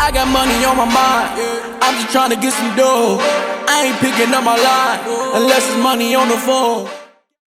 I got money on my mind. I'm just trying to get some dough. I ain't picking up my line unless it's money on the phone.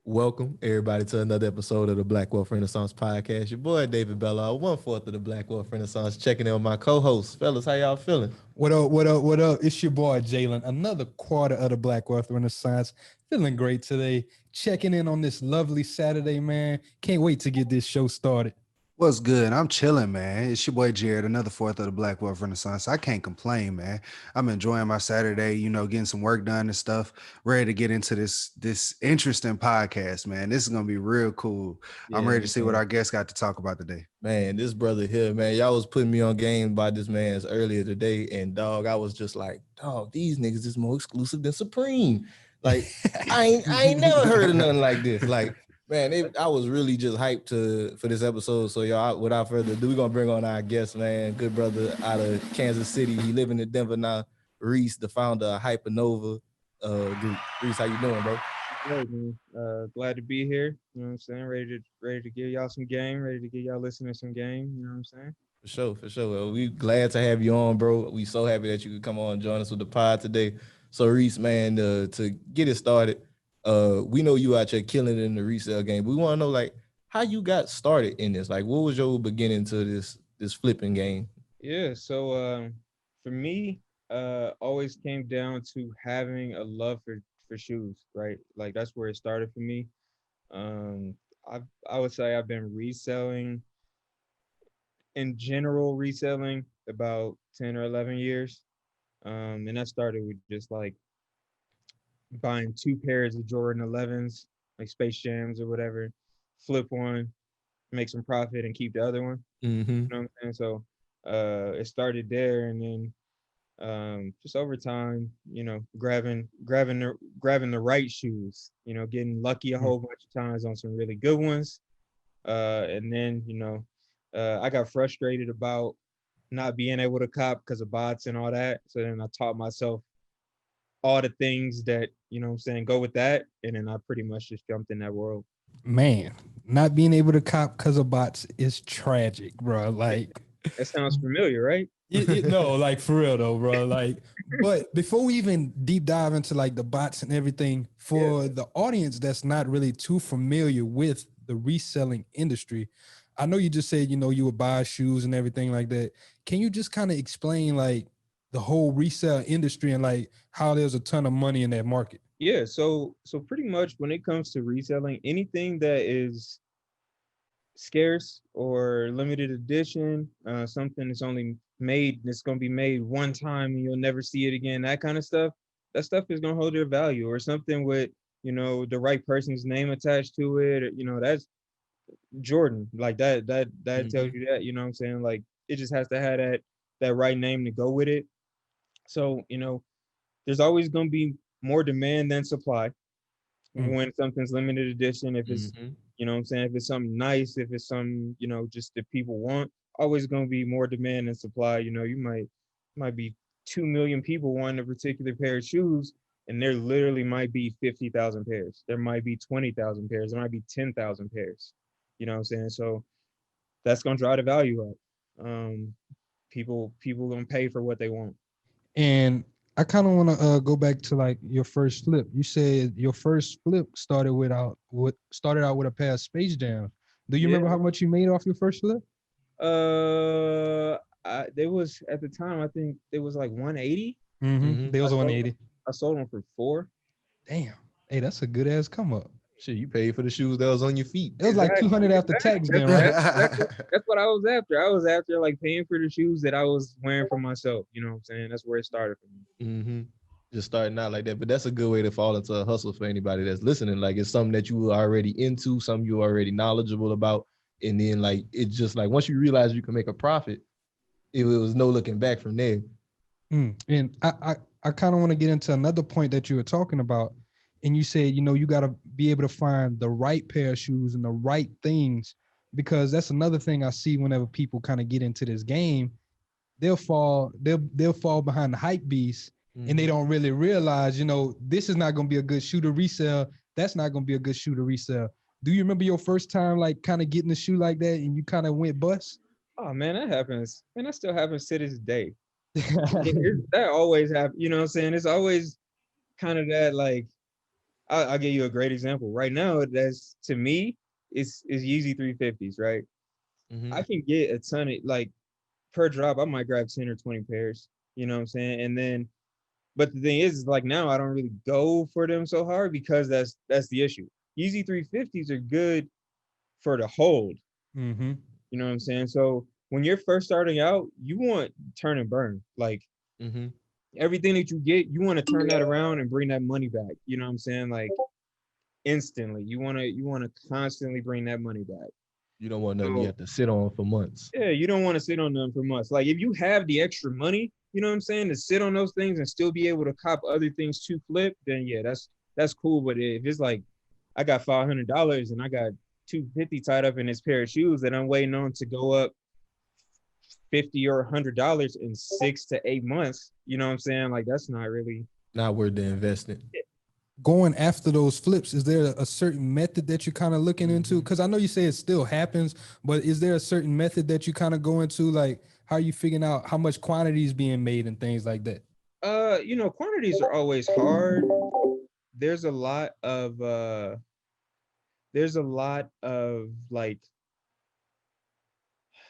Welcome, everybody, to another episode of the Black Wealth Renaissance Podcast. Your boy, David Bella, 1/4 of the Black Wealth Renaissance, checking in on my co-hosts. Fellas, how y'all feeling? What up, what up, what up? It's your boy, Jalen. Another quarter of the Black Wealth Renaissance. Feeling great today. Checking in on this lovely Saturday, man. Can't wait to get this show started. What's good? I'm chilling, man. It's your boy Jared, another fourth of the Black Wealth Renaissance. I can't complain, man. I'm enjoying my Saturday, getting some work done and stuff. Ready to get into this interesting podcast, man. This is gonna be real cool. Yeah, I'm ready to see what our guests got to talk about today. Man, this brother here, man, y'all was putting me on game by this man's earlier today, and dog, I was just like, dog, these niggas is more exclusive than Supreme. Like, I ain't never heard of nothing like this. Like, man, I was really just hyped for this episode. So, y'all, without further ado, we're going to bring on our guest, man. Good brother out of Kansas City. He living in Denver now. Reese, the founder of Hypernova group. Reese, how you doing, bro? Good, man. Glad to be here. You know what I'm saying? Ready to give y'all some game. Ready to give y'all listeners some game. You know what I'm saying? For sure. Well, we glad to have you on, bro. We so happy that you could come on and join us with the pod today. So, Reese, man, to get it started, we know you out here killing it in the resale game. But we want to know, like, how you got started in this. Like, what was your beginning to this flipping game? Yeah, so for me, always came down to having a love for shoes, right? Like, that's where it started for me. I would say I've been reselling, in general, reselling about 10 or 11 years. And that started with just like buying 2 pairs of Jordan 11s, like Space Jams or whatever, flip one, make some profit and keep the other one. Mm-hmm. You know what I'm saying? So it started there, and then just over time, grabbing the right shoes, getting lucky a whole bunch of times on some really good ones. And then, I got frustrated about not being able to cop because of bots and all that. So then I taught myself all the things that, go with that. And then I pretty much just jumped in that world. Man, not being able to cop because of bots is tragic, bro. Like, that sounds familiar, right? No, like for real though, bro. Like, but before we even deep dive into like the bots and everything, for the audience that's not really too familiar with the reselling industry, I know you just said, you would buy shoes and everything like that. Can you just kind of explain like the whole resale industry and like how there's a ton of money in that market? Yeah, so pretty much when it comes to reselling, anything that is scarce or limited edition, something that's only made, that's going to be made one time and you'll never see it again, that kind of stuff, that stuff is going to hold their value. Or something with, the right person's name attached to it, that's Jordan, like that mm-hmm. tells you that, you know what I'm saying? Like, it just has to have that right name to go with it. So, there's always going to be more demand than supply when something's limited edition. If it's, you know what I'm saying, if it's something nice, if it's something, just that people want, always going to be more demand than supply. You might be 2 million people wanting a particular pair of shoes, and there literally might be 50,000 pairs. There might be 20,000 pairs. There might be 10,000 pairs. You know what I'm saying? So that's going to drive the value up. People going to pay for what they want. And I kind of want to go back to like your first flip. You said your first flip started out with a pair of Space Jams. Do you remember how much you made off your first flip? There was, at the time, I think it was like 180. There was 180. I sold them for 4. Damn. Hey, that's a good ass come up. Shit, you paid for the shoes that was on your feet. It was like 200 after tax then, right? That's what I was after. I was after like paying for the shoes that I was wearing for myself. You know what I'm saying? That's where it started for me. Mm-hmm. Just starting out like that. But that's a good way to fall into a hustle for anybody that's listening. Like, it's something that you were already into, something you were already knowledgeable about. And then like, it's just like, once you realize you can make a profit, it was no looking back from there. And I kind of want to get into another point that you were talking about. And you said, you got to be able to find the right pair of shoes and the right things, because that's another thing I see whenever people kind of get into this game. They'll fall behind the hype beast, and they don't really realize, this is not going to be a good shoe to resell. That's not going to be a good shoe to resell. Do you remember your first time, like, kind of getting a shoe like that and you kind of went bust? Oh man, that happens. Man, that still happens to this day. That always happens. You know what I'm saying? It's always kind of that like. I'll give you a great example. Right now, that's to me is Yeezy 350s. Right, I can get a ton of like per drop. I might grab 10 or 20 pairs. You know what I'm saying? And then, but the thing is like now I don't really go for them so hard because that's the issue. Yeezy 350s are good for the hold. Mm-hmm. You know what I'm saying? So when you're first starting out, you want turn and burn. Like everything that you get, you want to turn that around and bring that money back. You know what I'm saying? Like instantly. You wanna constantly bring that money back. You don't want nothing you So have to sit on for months. yeah, you don't want to sit on them for months. Like if you have the extra money, you know what I'm saying, to sit on those things and still be able to cop other things to flip, then yeah, that's cool. But if it's like I got $500 and I got 250 tied up in this pair of shoes that I'm waiting on to go up 50 or $100 in 6 to 8 months, you know what I'm saying? Like that's not really Not worth the investment. Going after those flips, is there a certain method that you're kind of looking into? Because I know you say it still happens, but is there a certain method that you kind of go into? Like, how are you figuring out how much quantity is being made and things like that? quantities are always hard. There's a lot of like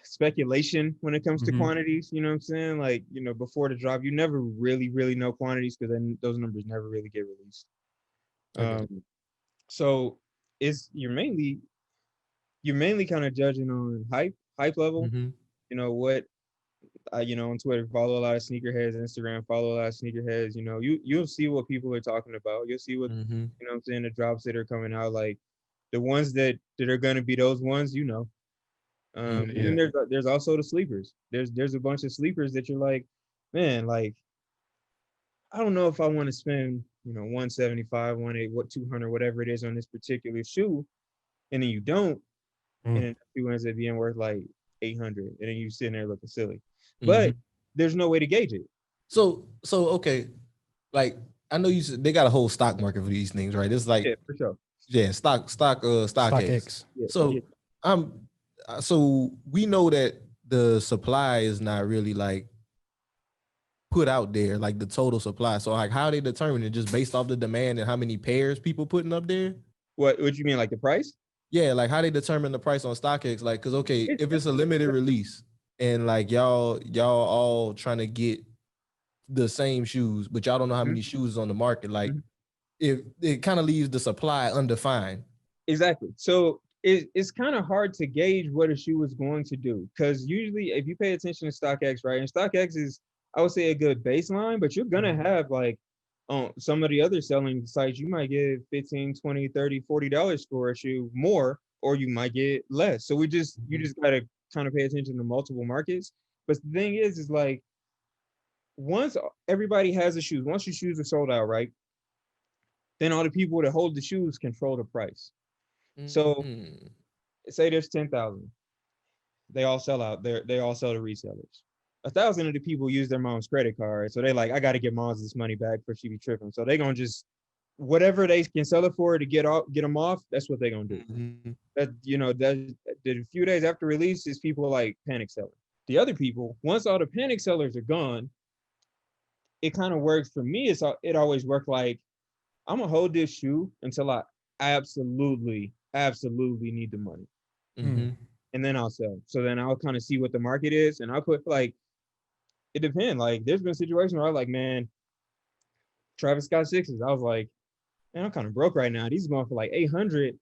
speculation when it comes to Mhm. quantities, you know what I'm saying? Like, before the drop, you never really know quantities because then those numbers never really get released. Okay. So it's you're mainly kind of judging on hype level. What on Twitter, follow a lot of sneakerheads, Instagram, follow a lot of sneakerheads. You'll see what people are talking about. You'll see what what I'm saying, the drops that are coming out, like the ones that are gonna be those ones, And then there's also the sleepers. There's a bunch of sleepers that you're like, man, like I don't know if I want to spend 175, 180, 200, whatever it is on this particular shoe, and then you don't, and then the shoe ends up being worth like 800, and then you sitting there looking silly. But there's no way to gauge it. So okay, like I know you said they got a whole stock market for these things, right? It's like Yeah, for sure. StockX. StockX. Yeah, So yeah. so we know that the supply is not really like put out there, like the total supply. So like how they determine it, just based off the demand and how many pairs people putting up there? What you mean, like the price? Yeah, like how they determine the price on StockX, like because okay, if it's a limited release and like y'all all trying to get the same shoes, but y'all don't know how many shoes is on the market, like if it kind of leaves the supply undefined. Exactly. So it's kind of hard to gauge what a shoe is going to do because usually if you pay attention to StockX, right, and StockX is, I would say, a good baseline, but you're going to have like on some of the other selling sites, you might get 15, 20, 30, $40 for a shoe more, or you might get less. So you just got to kind of pay attention to multiple markets. But the thing is like once everybody has the shoes, once your shoes are sold out, right, then all the people that hold the shoes control the price. So say there's 10,000, they all sell out. They all sell to resellers. 1,000 of the people use their mom's credit card, so they like, I got to get mom's this money back for she be tripping. So they gonna just whatever they can sell it for to get them off. That's what they gonna do. That that a few days after release is people like panic selling. The other people, once all the panic sellers are gone, it kind of works for me. It always worked like I'm gonna hold this shoe until I absolutely need the money. And then I'll sell. So then I'll kind of see what the market is, and I'll put like it depends. Like there's been situations where I'm like, man, Travis Scott sixes. I was like, man, I'm kind of broke right now. These are going for like 800.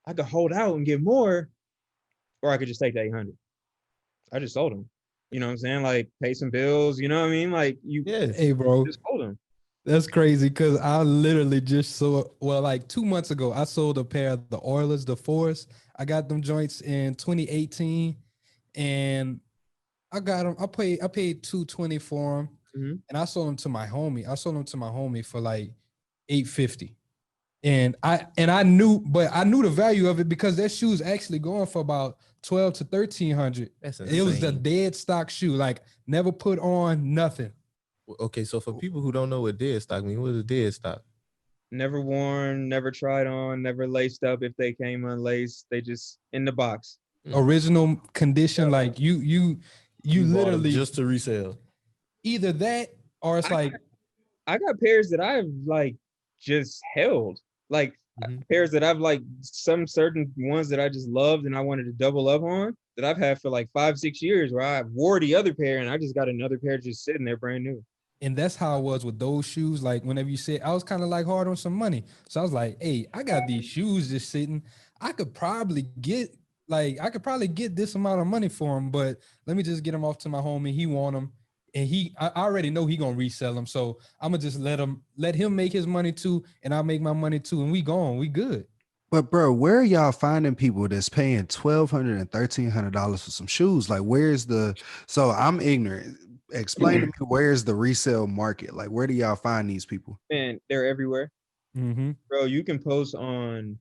I could hold out and get more, or I could just take the 800. I just sold them. You know what I'm saying? Like pay some bills. You know what I mean? Like you Hey, bro, just hold them. that's crazy because I literally just like 2 months ago, I sold a pair of the Oilers, the Forest. I got them joints in 2018, and I got them. I paid $220 for them, and I sold them to my homie. I sold them to my homie for like $850, and I knew the value of it because that shoe's actually going for about $1,200 to $1,300. That's It was the insane. dead stock shoe, like never put on nothing. Okay, so for people who don't know what dead stock mean, what is dead stock? Never worn, never tried on, never laced up. If they came unlaced, they just in the box. original condition. Like you bought 'em literally just to resell. either that or it's like I got pairs that I've like just held, like pairs that I've like some certain ones that I just loved and I wanted to double up on that I've had for like 5-6 years where I wore the other pair and I just got another pair just sitting there brand new. and that's how I was with those shoes. Like whenever you said I was kind of like hard on some money. So I was like, hey, I got these shoes just sitting. I could probably get this amount of money for them, but let me just get them off to my homie. He want them. And I already know he gonna resell them. So I'm gonna just let him make his money too, and I'll make my money too, and we good. But bro, where are y'all finding people that's paying $1,200 and $1,300 for some shoes? Like, where's the? So I'm ignorant. Explain to me, where's the resale market? Like, where do y'all find these people? And they're everywhere. Mm-hmm. Bro, you can post on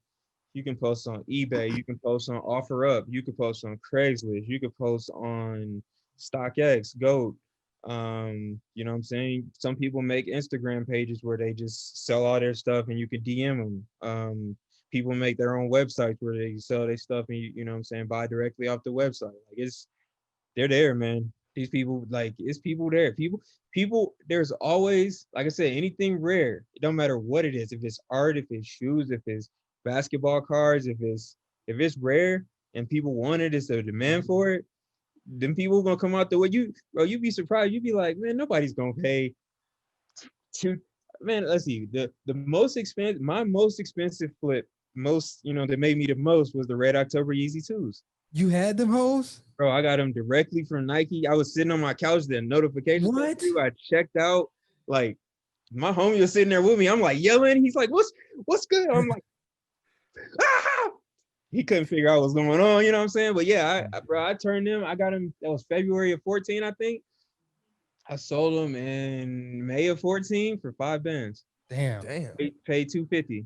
eBay, you can post on OfferUp, you can post on Craigslist, you can post on StockX, Goat. You know what I'm saying? Some people make Instagram pages where they just sell all their stuff and you can DM them. People make their own websites where they sell their stuff and you know what I'm saying, buy directly off the website. Like they're there, man. These people, like, it's people there. People, there's always, like I said, anything rare. It don't matter what it is. If it's art, if it's shoes, if it's basketball cards, if it's rare and people want it, it's a demand for it, then people gonna come out the way. You'd be surprised. You'd be like, man, nobody's gonna pay two. Man, let's see. My most expensive flip, that made me the most was the Red October Yeezy 2s. You had them hoes? Bro, I got them directly from Nike. I was sitting on my couch, the notification. What? I checked out. Like, my homie was sitting there with me. I'm like yelling. He's like, what's good? I'm like, ah! He couldn't figure out what's going on. You know what I'm saying? But yeah, I turned them. I got them. That was February of 14, I think. I sold them in May of 14 for $5. Damn. Paid $250.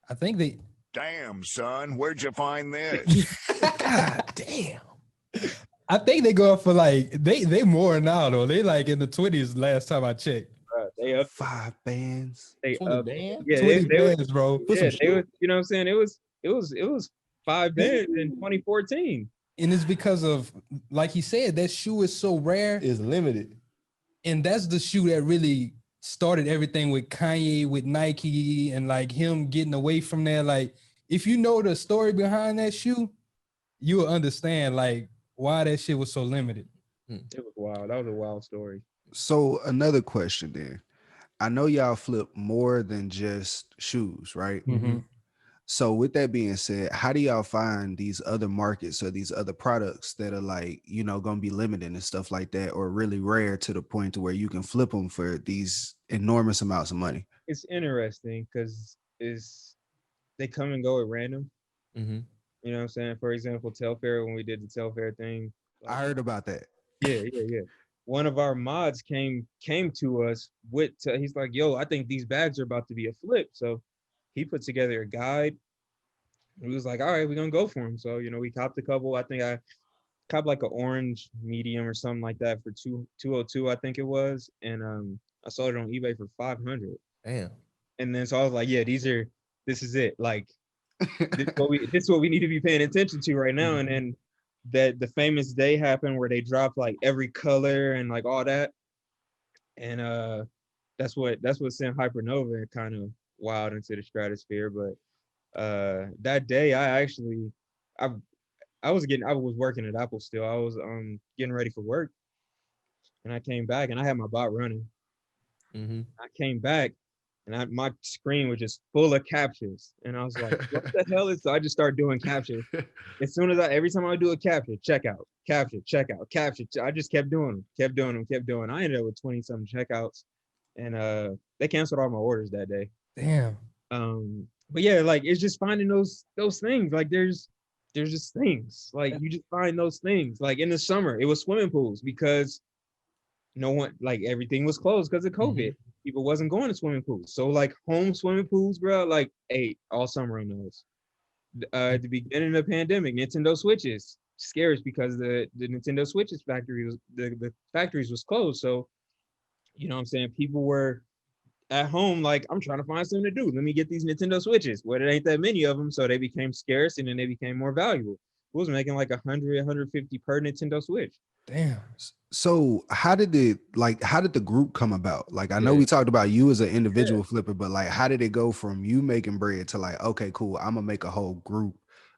I think they. Damn, son, where'd you find this? God damn. I think they go up for like they more now though. They like in the 20s last time I checked. They up $5 bands. They 20 up. bands? Yeah, 20 they bands, bro. Yeah, they was, you know what I'm saying? It was $5 in 2014. And it's because of, like he said, that shoe is so rare. It's limited. And that's the shoe that really started everything with Kanye, with Nike, and like him getting away from there. Like, if you know the story behind that shoe, you will understand like why that shit was so limited. It was wild. That was a wild story. So another question then. I know y'all flip more than just shoes, right? Mm-hmm. So with that being said, how do y'all find these other markets or these other products that are like, going to be limited and stuff like that, or really rare to the point to where you can flip them for these enormous amounts of money? It's interesting because they come and go at random. Mm-hmm. You know what I'm saying? For example, Telfair, when we did the Telfair thing. I heard about that. Yeah. One of our mods came to us he's like, yo, I think these bags are about to be a flip. So he put together a guide. We was like, all right, we're going to go for them. So, we copped a couple. I think I copped like an orange medium or something like that for $202, I think it was. And I sold it on eBay for $500. Damn. And then so I was like, yeah, this is it. Like, this is what we need to be paying attention to right now. And then the famous day happened where they dropped like every color and like all that. And that's what sent Hypernova kind of wild into the stratosphere. But that day I was working at Apple still. I was getting ready for work, and I came back and I had my bot running. Mm-hmm. I came back and my screen was just full of captures, and I was like, what the hell is? So I just started doing captures. As soon as every time I would do a capture, checkout, capture, checkout, capture, I just kept doing them. I ended up with 20 something checkouts, and they canceled all my orders that day. Damn. But yeah, like, it's just finding those things. Like, there's just things, like, you just find those things. Like, in the summer it was swimming pools because no one, like, everything was closed because of COVID. Mm-hmm. People wasn't going to swimming pools. So like home swimming pools, bro, like ate all summer on those. At the beginning of the pandemic, Nintendo Switches scarce because the Nintendo Switches factory was the factories was closed. So, you know what I'm saying, people were at home like, I'm trying to find something to do. Let me get these Nintendo Switches. Well, there ain't that many of them, so they became scarce and then they became more valuable. was making like 100, 150 per Nintendo Switch. Damn. So how did the group come about? Like, I know Yeah. we talked about you as an individual flipper, but like, how did it go from you making bread to like, okay, cool, I'm gonna make a whole group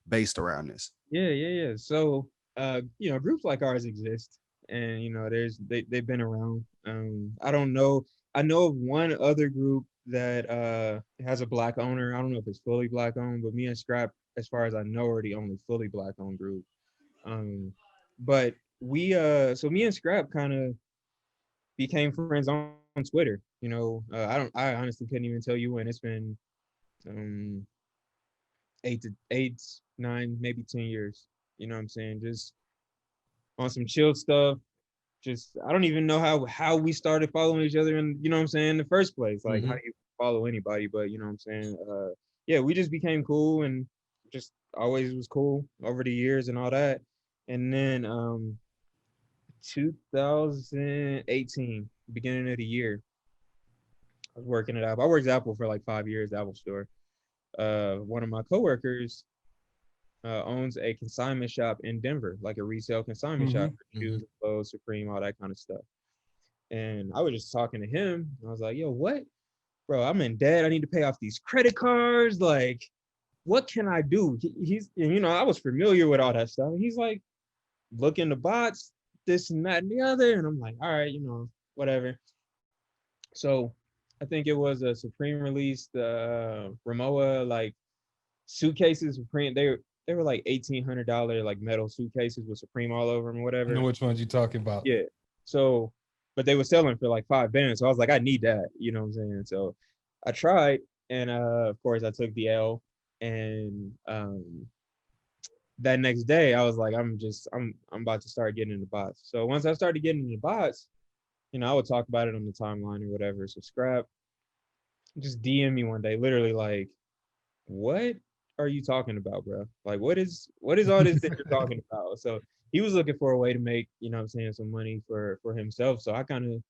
based around this? Yeah. So, groups like ours exist, and they've been around. I don't know. I know of one other group that has a black owner. I don't know if it's fully black owned, but me and Scrap, as far as I know, are the only fully black owned group. But so me and Scrap kind of became friends on Twitter. I honestly couldn't even tell you when. It's been um 8, 9, maybe 10 years. You know what I'm saying? Just on some chill stuff. Just I don't even know how we started following each other in, you know what I'm saying, in the first place. Like, how do you follow anybody? But you know what I'm saying? Yeah, we just became cool and just always was cool over the years and all that. And then 2018, beginning of the year, I was working at Apple. I worked at Apple for like 5 years, the Apple store. One of my coworkers owns a consignment shop in Denver, like a resale consignment shop for shoes, clothes, Supreme, all that kind of stuff. And I was just talking to him. I was like, yo, what? Bro, I'm in debt. I need to pay off these credit cards. Like, what can I do? I was familiar with all that stuff. And he's like, look into bots, this and that and the other. And I'm like, all right, whatever. So I think it was a Supreme released Rimowa like suitcases. Supreme, they were like $1,800 like metal suitcases with Supreme all over them, whatever. I know which ones you talking about. Yeah. So, but they were selling for like $5. So I was like, I need that. You know what I'm saying? So I tried, and of course I took the L. And that next day I was like, I'm about to start getting into bots. So once I started getting into bots, I would talk about it on the timeline or whatever. So Scrap just DM me one day, literally like, what are you talking about, bro? Like, what is all this that you're talking about? So he was looking for a way to make, some money for himself. So I kind of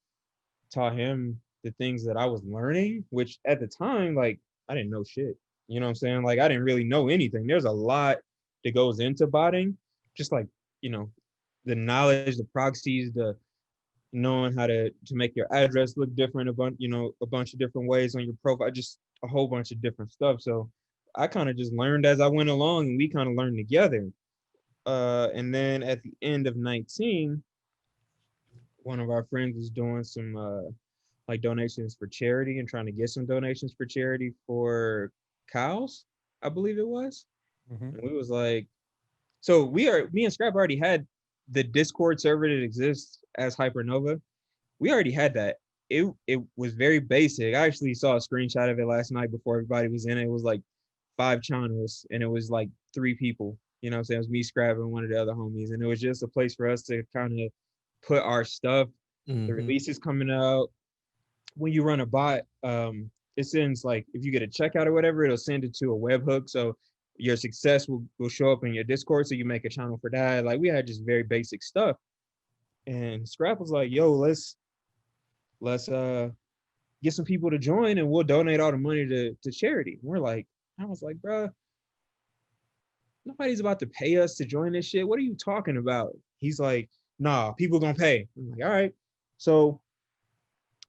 taught him the things that I was learning, which at the time, like, I didn't know shit. You know what I'm saying? Like, I didn't really know anything. There's a lot that goes into botting, just like, the knowledge, the proxies, the knowing how to make your address look different, a bunch of different ways on your profile, just a whole bunch of different stuff. So I kind of just learned as I went along, and we kind of learned together. And then at the end of 19, one of our friends was doing some like donations for charity and trying to get some donations for charity for cows, I believe it was. And we was like, so me and Scrap already had the Discord server that exists as Hypernova. We already had that. It was very basic. I actually saw a screenshot of it last night before everybody was in it. It was like 5 channels, and it was like 3 people. You know what I'm saying? It was me, Scrap, and one of the other homies. And it was just a place for us to kind of put our stuff. The releases coming out. When you run a bot, it sends, like, if you get a checkout or whatever, it'll send it to a webhook. So your success will show up in your Discord. So you make a channel for that. Like, we had just very basic stuff. And Scrap was like, yo, let's get some people to join, and we'll donate all the money to charity. And we're like, I was like, bro, nobody's about to pay us to join this shit. What are you talking about? He's like, nah, people gonna pay. I'm like, all right. So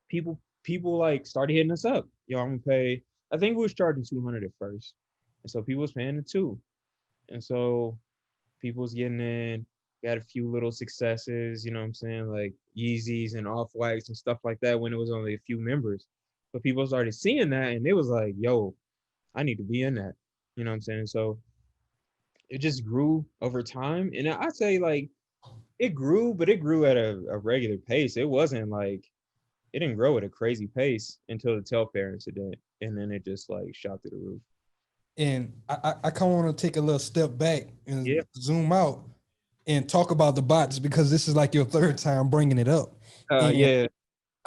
people like started hitting us up. Yo, I'm gonna pay. I think we was charging $200 at first. And so people was paying it too. And so people was getting in, got a few little successes, you know what I'm saying? Like Yeezys and Off-Whites and stuff like that when it was only a few members. But people started seeing that, and it was like, yo, I need to be in that. You know what I'm saying? So it just grew over time. And I'd say, like, it grew, but it grew at a regular pace. It wasn't like, it didn't grow at a crazy pace until the Telfair incident. And then it just like shot through the roof. And I kind of want to take a little step back and zoom out and talk about the bots, because this is like your 3rd time bringing it up. Yeah.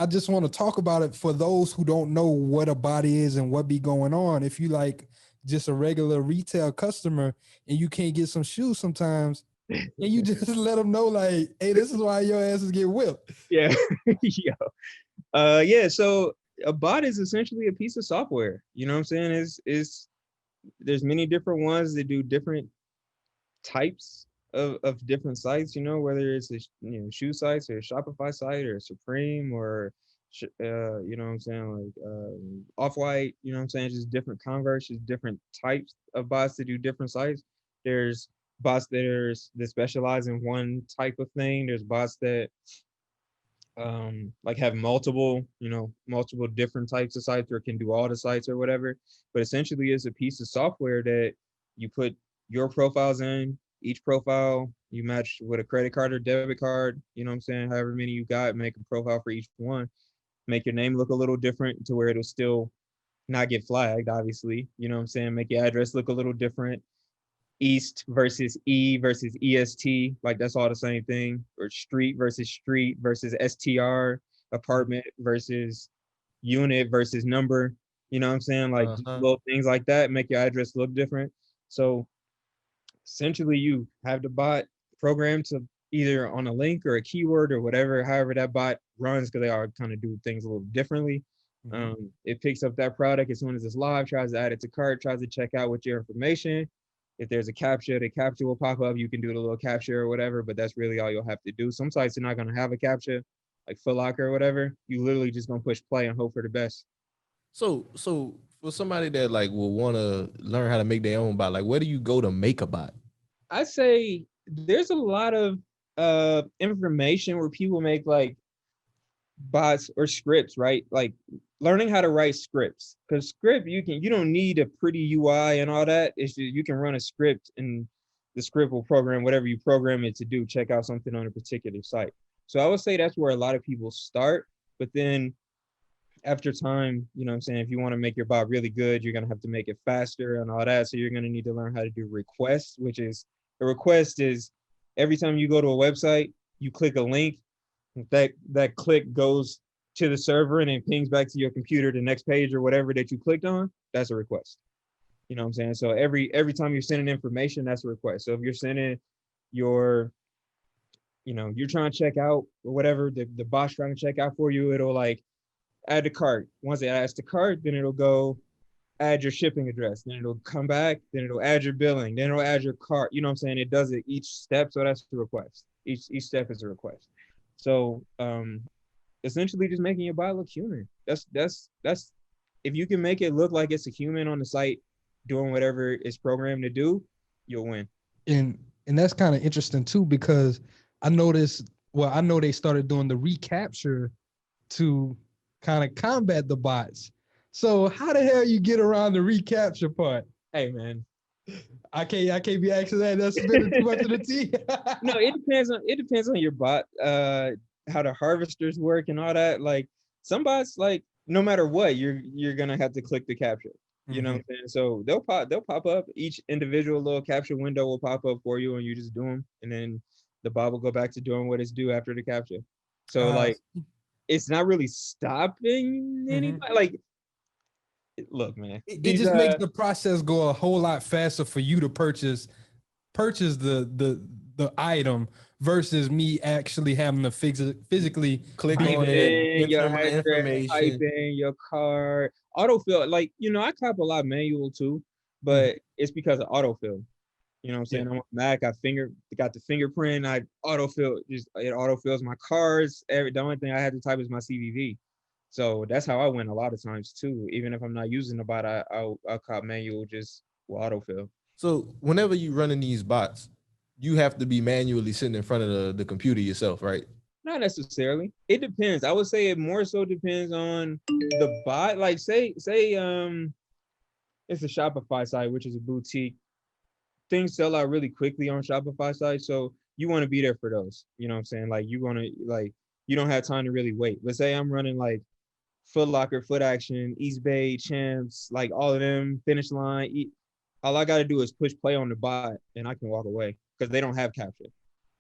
I just want to talk about it for those who don't know what a bot is and what be going on. If you like just a regular retail customer and you can't get some shoes sometimes, and you just let them know, like, hey, this is why your asses get whipped. Yeah. Yeah. So a bot is essentially a piece of software. You know what I'm saying? There's many different ones that do different types of different sites, whether it's a shoe sites or a Shopify site or Supreme or you know what I'm saying, like Off-White, you know what I'm saying, just different Converse, just different types of bots that do different sites. There's bots that specialize in one type of thing. There's bots that like have multiple different types of sites or can do all the sites or whatever. But essentially it's a piece of software that you put your profiles in. Each profile you match with a credit card or debit card, you know what I'm saying, however many you got, make a profile for each one, make your name look a little different to where it'll still not get flagged, obviously, you know what I'm saying, make your address look a little different. East versus E versus EST, like that's all the same thing. Or street versus STR, apartment versus unit versus number. You know what I'm saying? Like little things like that make your address look different. So essentially you have the bot programmed to either on a link or a keyword or whatever, however that bot runs, because they all kind of do things a little differently. It picks up that product as soon as it's live, tries to add it to cart, tries to check out with your information. If there's a captcha, the captcha will pop up. You can do the little captcha or whatever, but that's really all you'll have to do. Some sites are not going to have a captcha, like Foot Locker or whatever. You literally just going to push play and hope for the best. So for somebody that like will want to learn how to make their own bot, like where do you go to make a bot? I say there's a lot of information where people make like bots or scripts, right? Like learning how to write scripts, because script you don't need a pretty UI and all that. It's just, you can run a script and the script will program whatever you program it to do, check out something on a particular site. So I would say that's where a lot of people start, but then after time, you know what I'm saying, if you want to make your bot really good, you're going to have to make it faster and all that. So you're going to need to learn how to do requests, which is a request is every time you go to a website, you click a link, that click goes to the server and then pings back to your computer the next page or whatever that you clicked on. That's a request. You know what I'm saying? So every time you're sending information, that's a request. So if you're sending you're trying to check out or whatever, the bot's trying to check out for you, it'll like add the cart. Once it adds the cart, then it'll go add your shipping address. Then it'll come back, then it'll add your billing, then it'll add your cart. You know what I'm saying? It does it each step. So that's the request. Each step is a request. So essentially just making your bot look human. That's if you can make it look like it's a human on the site doing whatever it's programmed to do, you'll win. And that's kind of interesting too, because I know they started doing the recapture to kind of combat the bots. So how the hell you get around the recapture part? Hey man, I can't be asking that. That's spending too much of the tea. No, it depends on your bot, how the harvesters work and all that. Like some bots, like no matter what, you're gonna have to click the capture. You know what I'm saying? So they'll pop up. Each individual little capture window will pop up for you, and you just do them, and then the bot will go back to doing what it's due after the capture. So like, it's not really stopping anybody. Like, look, man, it just makes the process go a whole lot faster for you to purchase the item versus me actually having to physically Click on it, your enter my information, type in your card, autofill. Like, I cop a lot manual too, but it's because of autofill. You know what I'm saying? I'm on Mac, got the fingerprint, I autofill, it autofills my cards. The only thing I had to type is my CVV. So that's how I win a lot of times too. Even if I'm not using the bot, I'll cop manual, just will autofill. So whenever you running these bots, you have to be manually sitting in front of the computer yourself, right? Not necessarily. It depends. I would say it more so depends on the bot. Like say it's a Shopify site, which is a boutique. Things sell out really quickly on Shopify sites, so you want to be there for those. You know what I'm saying? Like you don't have time to really wait. Let's say I'm running like Foot Locker, Foot Action, East Bay, Champs, like all of them, Finish Line. All I got to do is push play on the bot and I can walk away because they don't have capture.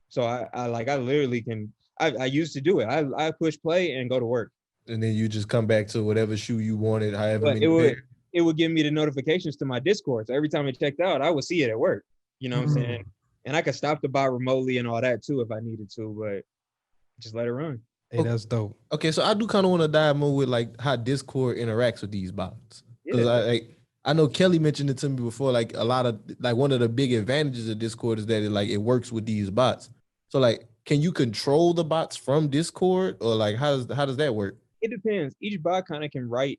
So I literally can, I used to do it. I push play and go to work. And then you just come back to whatever shoe you wanted, however many it would give me the notifications to my Discord. So every time it checked out, I would see it at work. You know what I'm saying? And I could stop the bot remotely and all that too if I needed to, but just let it run. Hey, that's dope. Okay, so I do kind of want to dive more with like how Discord interacts with these bots, because I know Kelly mentioned it to me before. Like a lot of like one of the big advantages of Discord is that it works with these bots. So like, can you control the bots from Discord, or like how does that work? It depends. Each bot kind of can write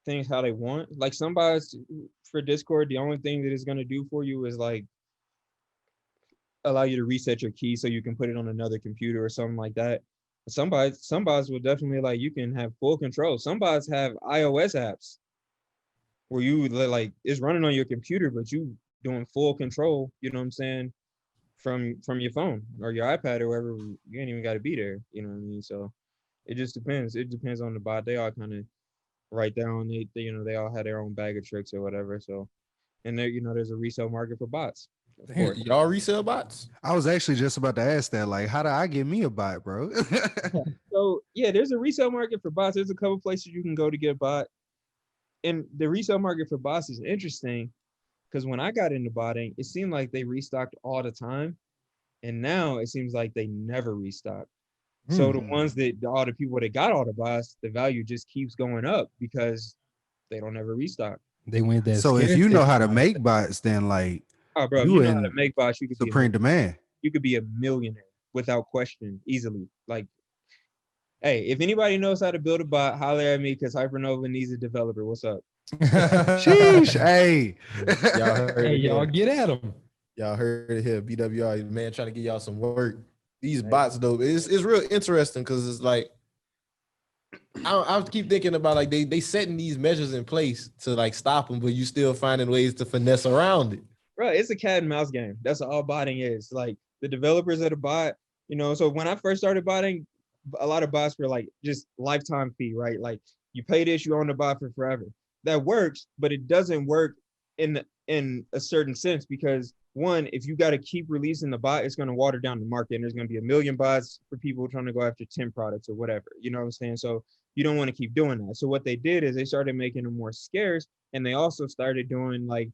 things how they want. Like some bots for Discord, the only thing that it's gonna do for you is like allow you to reset your key so you can put it on another computer or something like that. Some bots will definitely like you can have full control. Some bots have iOS apps where you like it's running on your computer, but you doing full control. You know what I'm saying? From your phone or your iPad or wherever. You ain't even got to be there. You know what I mean? So it just depends. It depends on the bot. They all kind of write down. They all have their own bag of tricks or whatever. So and there there's a resale market for bots. Of course. Y'all resell bots? I was actually just about to ask that. Like, how do I get me a bot, bro? So yeah, there's a resale market for bots. There's a couple places you can go to get a bot. And the resale market for bots is interesting because when I got into botting, it seemed like they restocked all the time. And now it seems like they never restock. So the ones that all the people that got all the bots, the value just keeps going up because they don't ever restock. They went that. So if you know how to make bots, then like, Oh, bro, you you know how to in make bots, you could supreme demand. you could be a millionaire without question, easily. Like, hey, if anybody knows how to build a bot, holler at me because Hypernova needs a developer. What's up? Sheesh, hey. Y'all heard Hey, it y'all here. get at them. Y'all heard it here. BWR, man, trying to get y'all some work. These bots though, it's real interesting because it's like I keep thinking about like they setting these measures in place to like stop them, but you still finding ways to finesse around it. Bro, it's a cat and mouse game. That's all botting is. Like the developers of the bot, so when I first started botting, a lot of bots were like just lifetime fee, right? Like you pay this, you own the bot for forever. That works, but it doesn't work in a certain sense because one, if you got to keep releasing the bot, it's going to water down the market and there's going to be a million bots for people trying to go after 10 products or whatever. You know what I'm saying? So you don't want to keep doing that. So what they did is they started making them more scarce, and they also started doing like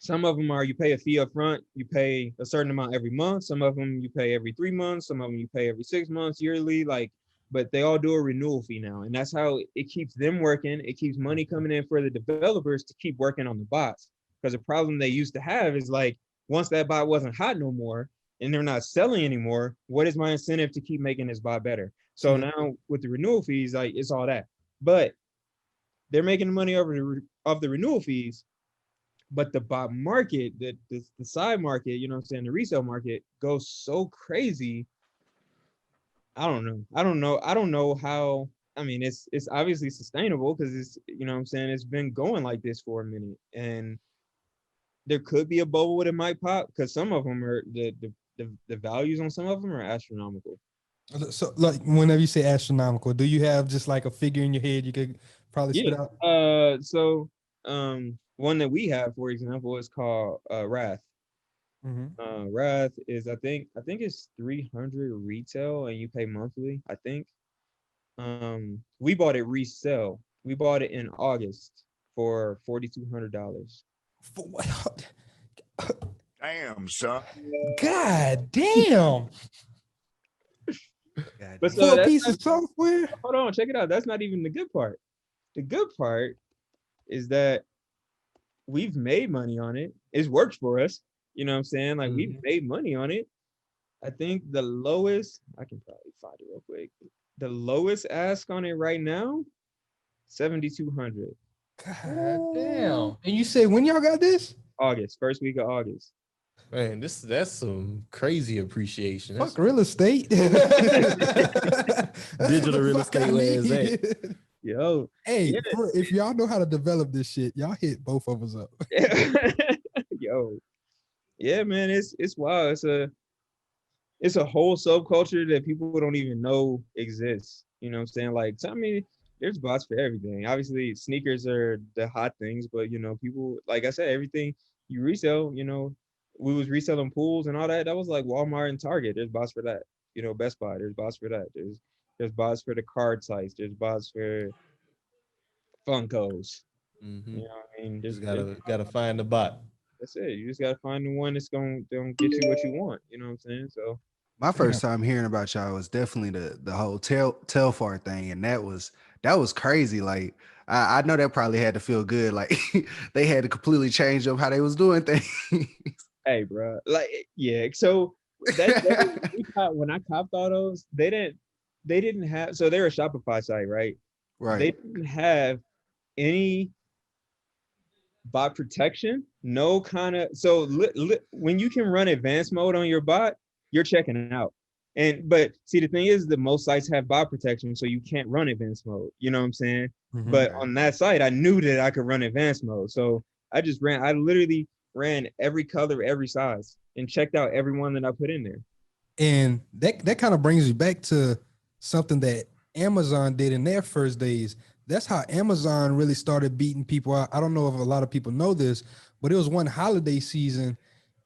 some of them are you pay a fee up front, you pay a certain amount every month. Some of them you pay every 3 months. Some of them you pay every 6 months, yearly. Like, but they all do a renewal fee now, and that's how it keeps them working. It keeps money coming in for the developers to keep working on the bots. Because the problem they used to have is like once that bot wasn't hot no more and they're not selling anymore, what is my incentive to keep making this bot better? So now with the renewal fees, like it's all that. But they're making money off the renewal fees. But the bot market, the side market, you know what I'm saying, the resale market goes so crazy. I don't know how. I mean, it's obviously sustainable because it's, you know what I'm saying, it's been going like this for a minute. And there could be a bubble where it might pop because some of them are the values on some of them are astronomical. So, like, whenever you say astronomical, do you have just like a figure in your head you could probably spit out? So one that we have, for example, is called Wrath. Wrath is I think it's 300 retail and you pay monthly, I think. We bought it resale. We bought it in August for $4,200. For what? Damn, son. God damn. But so For a that's piece of software? hold on, check it out. That's not even the good part. The good part is that we've made money on it. It's worked for us. You know what I'm saying? Like we've made money on it. I think the lowest, I can probably find it real quick. The lowest ask on it right now, 7,200. God damn. And you say when y'all got this? August, first week of August. Man, that's some crazy appreciation. That's Fuck real estate. digital real estate where is that? Yo. Hey, Yeah. if y'all know how to develop this shit, y'all hit both of us up. Yo. Yeah, man, it's wild. It's a whole subculture that people don't even know exists. You know what I'm saying? Like, I mean, there's bots for everything. Obviously, sneakers are the hot things, but people, like I said, everything you resell, we was reselling pools and all that. That was like Walmart and Target. There's bots for that. Best Buy, there's bots for that. There's bots for the card sites. There's bots for Funkos. You know what I mean? Just gotta find the bot. That's it. You just gotta find the one that's gonna get you what you want. You know what I'm saying? So My first time hearing about y'all was definitely the whole Telfar thing, and that was That was crazy. Like I know that probably had to feel good. Like they had to completely change up how they was doing things. Hey, bro. Like, yeah. So when I copped all those, they didn't have. So they're a Shopify site, right? They Right. didn't have any bot protection. No kind of. So when you can run advanced mode on your bot, you're checking out. But see, the thing is, that most sites have bot protection, so you can't run advanced mode. You know what I'm saying? But Okay. on that site, I knew that I could run advanced mode, so I literally ran every color, every size, and checked out every one that I put in there. And that kind of brings me back to something that Amazon did in their first days. That's how Amazon really started beating people out. I don't know if a lot of people know this, but it was one holiday season.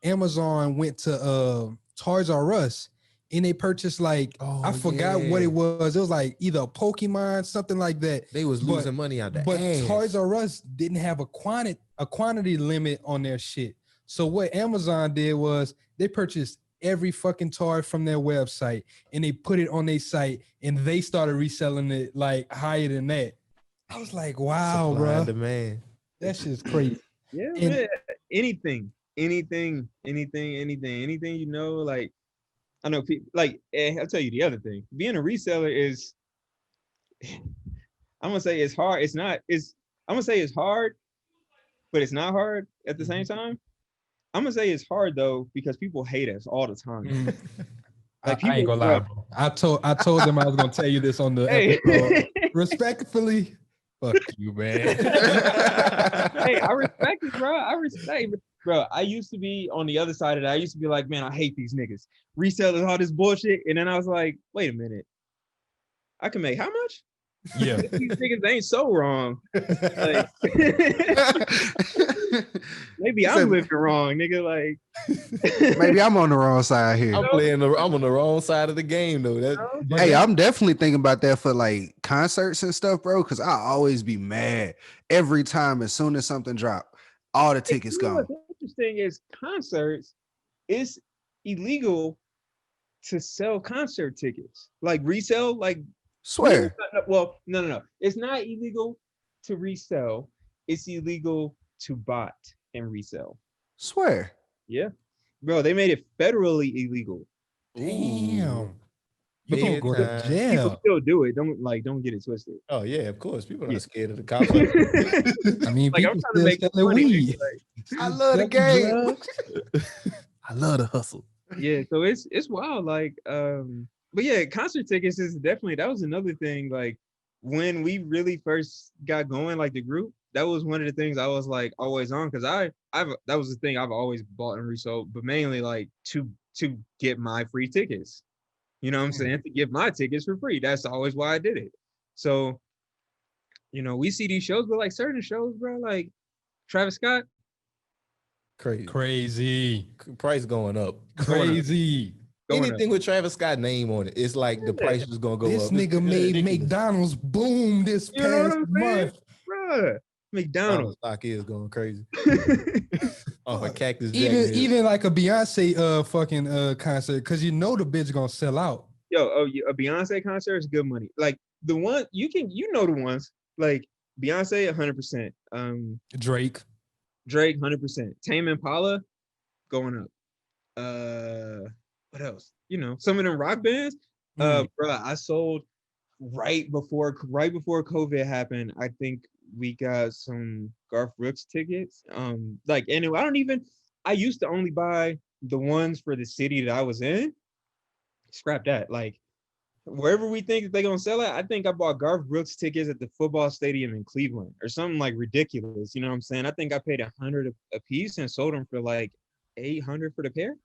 Amazon went to Toys R Us and they purchased like I forgot what it was. It was like either a Pokemon, something like that. They was losing money out the But ass. Toys R Us didn't have a quantity limit on their shit. So what Amazon did was they purchased every fucking toy from their website and they put it on their site and they started reselling it like higher than that. I was like, wow, Supply bro, and demand. that shit's crazy. Yeah, And man. Anything, you know, like I know people like I'll tell you the other thing. Being a reseller is I'm gonna say it's hard. I'm gonna say it's hard, but it's not hard at the same time. I'm gonna say it's hard though because people hate us all the time. Like I ain't gonna lie, bro. I told them I was gonna tell you this on the Hey. episode. Respectfully, fuck you, man. Hey, I respect it, bro. I respect it. Bro, I used to be on the other side of that. I used to be like, man, I hate these niggas. Resellers, all this bullshit. And then I was like, wait a minute. I can make how much? Yeah. These niggas ain't so wrong. Like, maybe I'm living wrong, nigga. Like, maybe I'm on the wrong side here. I'm on the wrong side of the game though. Hey, I'm definitely thinking about that for like concerts and stuff, bro. Cause I always be mad every time as soon as something drop, all the tickets you know gone. what's interesting is concerts, it's illegal to sell concert tickets. Like resell, like Swear. well, no. It's not illegal to resell. It's illegal to bot and resell. Swear. Yeah. Bro, they made it federally illegal. Damn. You don't go to time. jail. People still do it. Don't get it twisted. Oh yeah, of course. People are Yeah. not scared of the cops. I mean, Like, people I'm trying to still make selling money, weed. like, I love the game. I love the hustle. yeah, so it's wild. Like, but yeah, concert tickets is definitely that was another thing. Like when we really first got going, like the group, that was one of the things I was like always on because I've that was the thing I've always bought and resold, but mainly like to get my free tickets. You know what I'm saying? To get my tickets for free. That's always why I did it. So, you know, we see these shows, but like certain shows, bro, like Travis Scott, Crazy. Price going up. Crazy. Anything with Travis Scott name on it, it's like the price is gonna go This up. nigga made McDonald's boom this You know what past I'm saying? month. Bruh, McDonald's. Stock is going crazy. Off a Cactus Jack. Even like a Beyonce fucking concert, because you know the bitch gonna sell out. Yo, a Beyonce concert is good money. Like the one you know the ones like Beyonce 100%. Drake 100%. Tame Impala going up. What else? You know, some of them rock bands. Bro, I sold right before COVID happened. I think we got some Garth Brooks tickets. Like anyway, I used to only buy the ones for the city that I was in. Scrap that. Like wherever we think they're gonna sell it, I think I bought Garth Brooks tickets at the football stadium in Cleveland or something like ridiculous. You know what I'm saying? I think I paid $100 a piece and sold them for like $800 for the pair.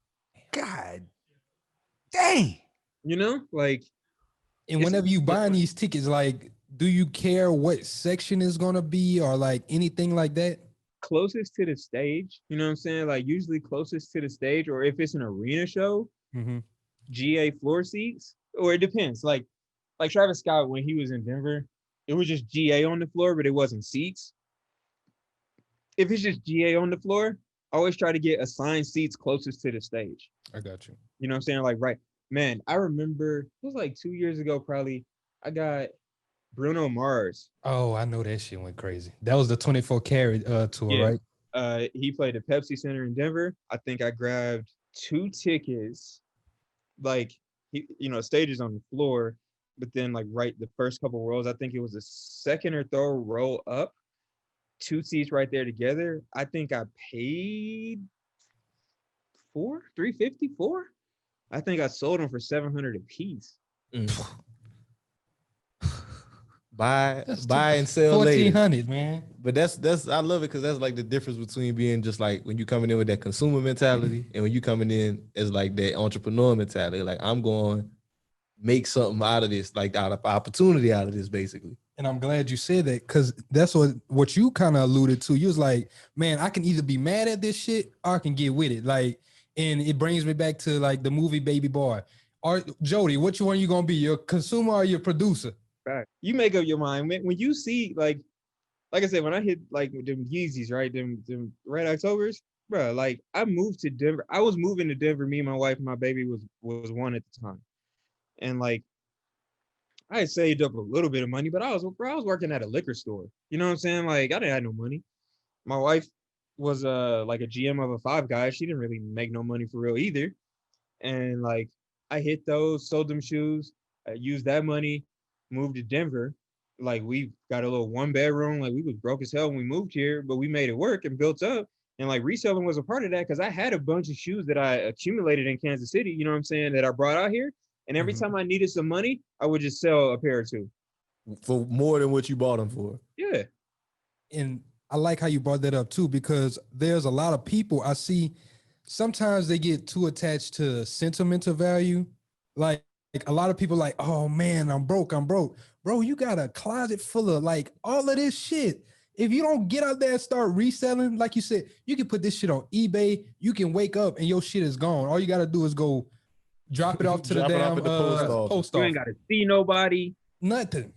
God dang. You know, like. And whenever you buying these tickets, like, do you care what section is gonna be or like anything like that? Closest to the stage, you know what I'm saying? Like usually closest to the stage, or if it's an arena show, GA floor seats, or it depends. Like Travis Scott when he was in Denver, it was just GA on the floor, but it wasn't seats. If it's just GA on the floor, I always try to get assigned seats closest to the stage. I got you. You know what I'm saying? Like, right. Man, I remember it was like 2 years ago, probably. I got Bruno Mars. Oh, I know that shit went crazy. That was the 24 karat tour, Yeah. right? He played at Pepsi Center in Denver. I think I grabbed 2 tickets. Like stages on the floor, but then like right the first couple rows, I think it was the second or third row up, 2 seats right there together. I think I paid 354. I think I sold them for 700 a piece. Buy That's and sell later. 1,400, man. But that's I love it because that's like the difference between being just like when you coming in with that consumer mentality and when you coming in as like that entrepreneur mentality. Like I'm going to make something out of this, like out of opportunity out of this, basically. And I'm glad you said that because that's what you kind of alluded to. You was like, man, I can either be mad at this shit or I can get with it. Like, and it brings me back to like the movie Baby Boy. Or Jody, which one you gonna be, your consumer or your producer? Right. You make up your mind when you see like I said, when I hit like them Yeezys, right, them Red Octobers, bro. Like I moved to Denver. I was moving to Denver. Me, my wife, and my baby was 1 at the time, and like I had saved up a little bit of money, but I was working at a liquor store. You know what I'm saying? Like I didn't have no money. My wife was like a GM of a Five Guys. She didn't really make no money for real either. And like I hit those, sold them shoes, used that money, moved to Denver. Like we got a little 1 bedroom. Like we was broke as hell when we moved here, but we made it work and built up. And like reselling was a part of that because I had a bunch of shoes that I accumulated in Kansas City, you know what I'm saying, that I brought out here. And every time I needed some money, I would just sell a pair or two. For more than what you bought them for. Yeah. And I like how you brought that up too, because there's a lot of people I see, sometimes they get too attached to sentimental value. Like a lot of people like, oh man, I'm broke. Bro, you got a closet full of like all of this shit. If you don't get out there and start reselling, like you said, you can put this shit on eBay. You can wake up and your shit is gone. All you got to do is go drop it off to the damn post You office. ain't got to see nobody. Nothing,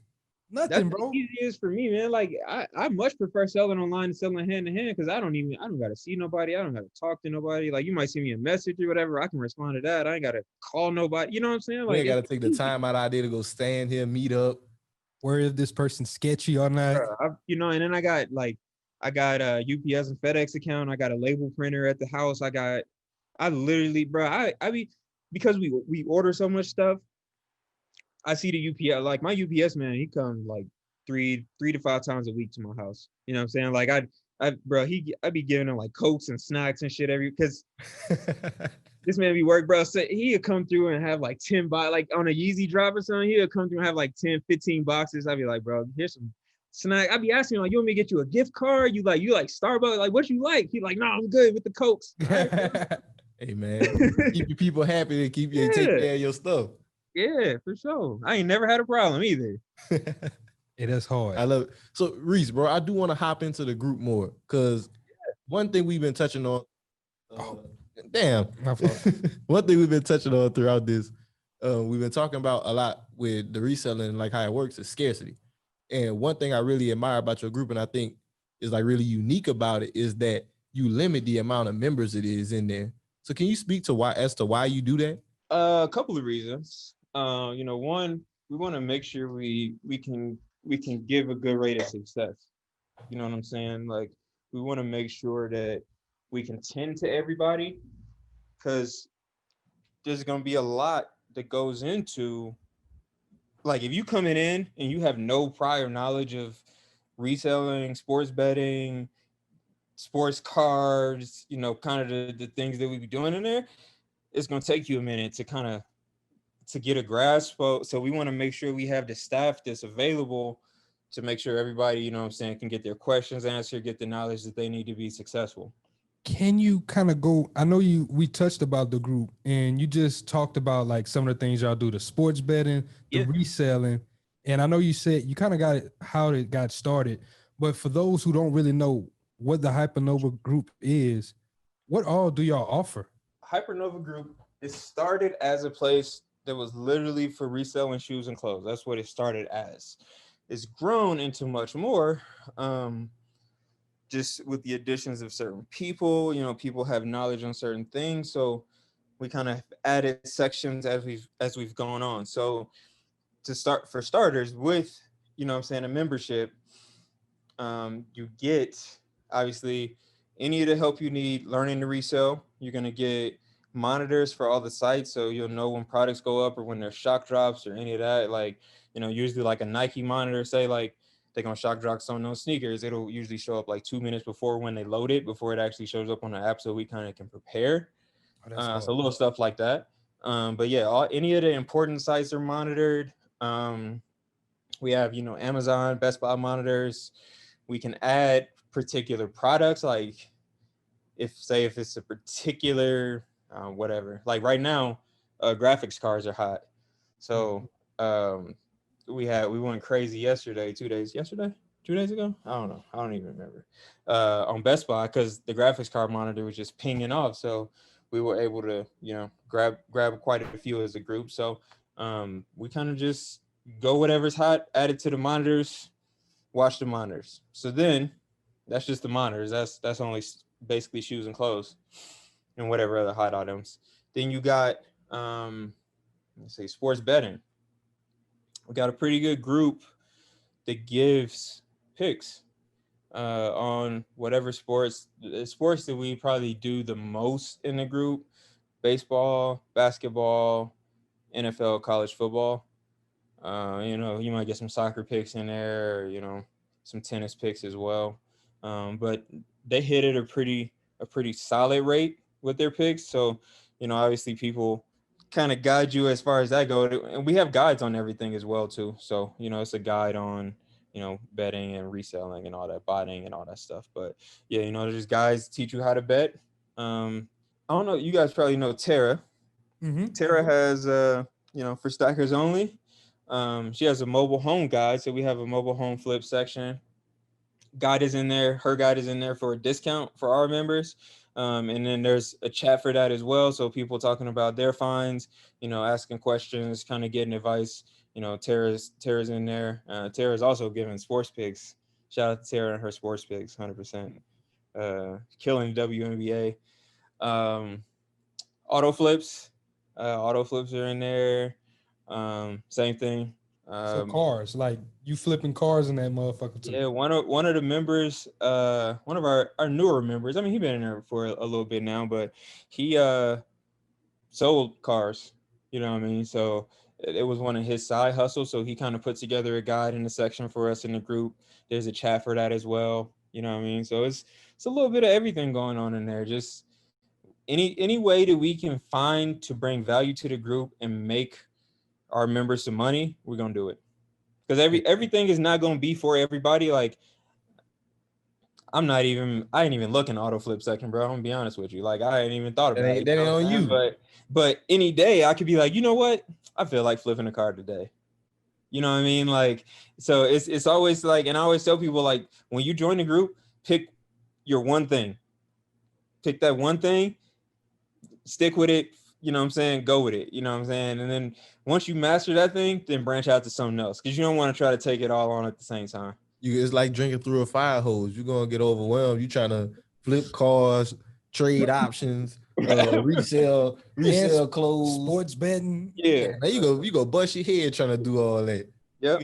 That's bro. the easiest for me, man. Like I much prefer selling online and selling hand to hand because I don't gotta see nobody. I don't gotta talk to nobody. Like you might send me a message or whatever. I can respond to that. I ain't gotta call nobody. You know what I'm saying? We Like ain't gotta take the time out of there to go stand here, meet up. Worry if this person's sketchy or not. And then I got a UPS and FedEx account. I got a label printer at the house. I literally, bro, I be because we order so much stuff. I see the UPS, like my UPS man, he comes like 3 to 5 times a week to my house. You know what I'm saying? Like I be giving him like Cokes and snacks and shit because this man be work, bro. So he'd come through and have like 10 boxes, like on a Yeezy drop or something. He'd come through and have like 10, 15 boxes. I'd be like, bro, here's some snack. I'd be asking him, like, you want me to get you a gift card? You like Starbucks? Like, what you like? He like, no, I'm good with the Cokes. Hey man, keep your people happy and keep you take care of your stuff. Yeah, for sure. I ain't never had a problem either. It is hard. I love it. So Reese, bro, I do want to hop into the group more because one thing we've been touching on. Damn. One thing we've been touching on throughout this, we've been talking about a lot with the reselling, like how it works, is scarcity. And one thing I really admire about your group, and I think is like really unique about it, is that you limit the amount of members it is in there. So can you speak to why you do that? A couple of reasons. One, we want to make sure we can give a good rate of success. You know what I'm saying? Like we want to make sure that we can tend to everybody because there's gonna be a lot that goes into, like, if you coming in and you have no prior knowledge of reselling, sports betting, sports cards, kind of the things that we be doing in there, it's gonna take you a minute to kind of to get a grasp. So we want to make sure we have the staff that's available to make sure everybody, can get their questions answered, get the knowledge that they need to be successful. Can you kind of go, I know we touched about the group and you just talked about like some of the things y'all do, the sports betting, the reselling. And I know you said you kind of got it, how it got started, but for those who don't really know what the Hypernova group is, what all do y'all offer? Hypernova group, it started as a place that was literally for reselling shoes and clothes. That's what it started as. It's grown into much more. Just with the additions of certain people, people have knowledge on certain things. So we kind of added sections as we've gone on. So for starters, with you know what I'm saying, a membership, you get obviously any of the help you need learning to resell. You're gonna get monitors for all the sites, so you'll know when products go up or when there's shock drops or any of that. Like, you know, usually like a Nike monitor, say like they're gonna shock drop on those sneakers, it'll usually show up like 2 minutes before when they load it, before it actually shows up on the app, so we kind of can prepare. So little stuff like that. But yeah, any of the important sites are monitored. We have, you know, Amazon, Best Buy monitors. We can add particular products, like if it's a particular whatever. Like right now, graphics cards are hot. So we went crazy yesterday, 2 days ago. I don't know. I don't even remember. On Best Buy, because the graphics card monitor was just pinging off. So we were able to, you know, grab quite a few as a group. So we kind of just go whatever's hot, add it to the monitors, watch the monitors. So then that's just the monitors. That's only basically shoes and clothes and whatever other hot items. Then you got let's see, sports betting. We got a pretty good group that gives picks on whatever sports that we probably do the most in the group: baseball, basketball, NFL, college football. You know, you might get some soccer picks in there, or, you know, some tennis picks as well. But they hit at a pretty solid rate with their picks. So, you know, obviously people kind of guide you as far as that goes. And we have guides on everything as well too. So, you know, it's a guide on, you know, betting and reselling and all that, botting and all that stuff. But yeah, you know, there's guys teach you how to bet. I don't know, you guys probably know Tara. Tara has you know, for stackers only. She has a mobile home guide, so we have a mobile home flip section. Guide is in there. Her guide is in there for a discount for our members. And then there's a chat for that as well. So people talking about their finds, you know, asking questions, kind of getting advice. You know, Tara's in there. Tara's also giving sports picks. Shout out to Tara and her sports picks, 100%. Killing the WNBA. Auto flips. Auto flips are in there. Same thing. So cars, like you flipping cars in that motherfucker too. Yeah, one of the members, one of our newer members. I mean, he's been in there for a little bit now, but he sold cars. You know what I mean? So it was one of his side hustles. So he kind of put together a guide in the section for us in the group. There's a chat for that as well. You know what I mean? So it's a little bit of everything going on in there. Just any way that we can find to bring value to the group and make our members some money, we're gonna do it. Because everything is not gonna be for everybody. Like I ain't even looking auto flip section, bro. I'm gonna be honest with you. Like I ain't even thought about it. That ain't on you. But any day I could be like, you know what? I feel like flipping a car today. You know what I mean? Like, so it's always like, and I always tell people, like, when you join the group, pick your one thing. Pick that one thing, stick with it, you know what I'm saying? Go with it, you know what I'm saying? And then once you master that thing, then branch out to something else, because you don't want to try to take it all on at the same time. It's like drinking through a fire hose. You're gonna get overwhelmed. You trying to flip cars, trade options, resell clothes, sports betting. Yeah. Now you go bust your head trying to do all that. Yep.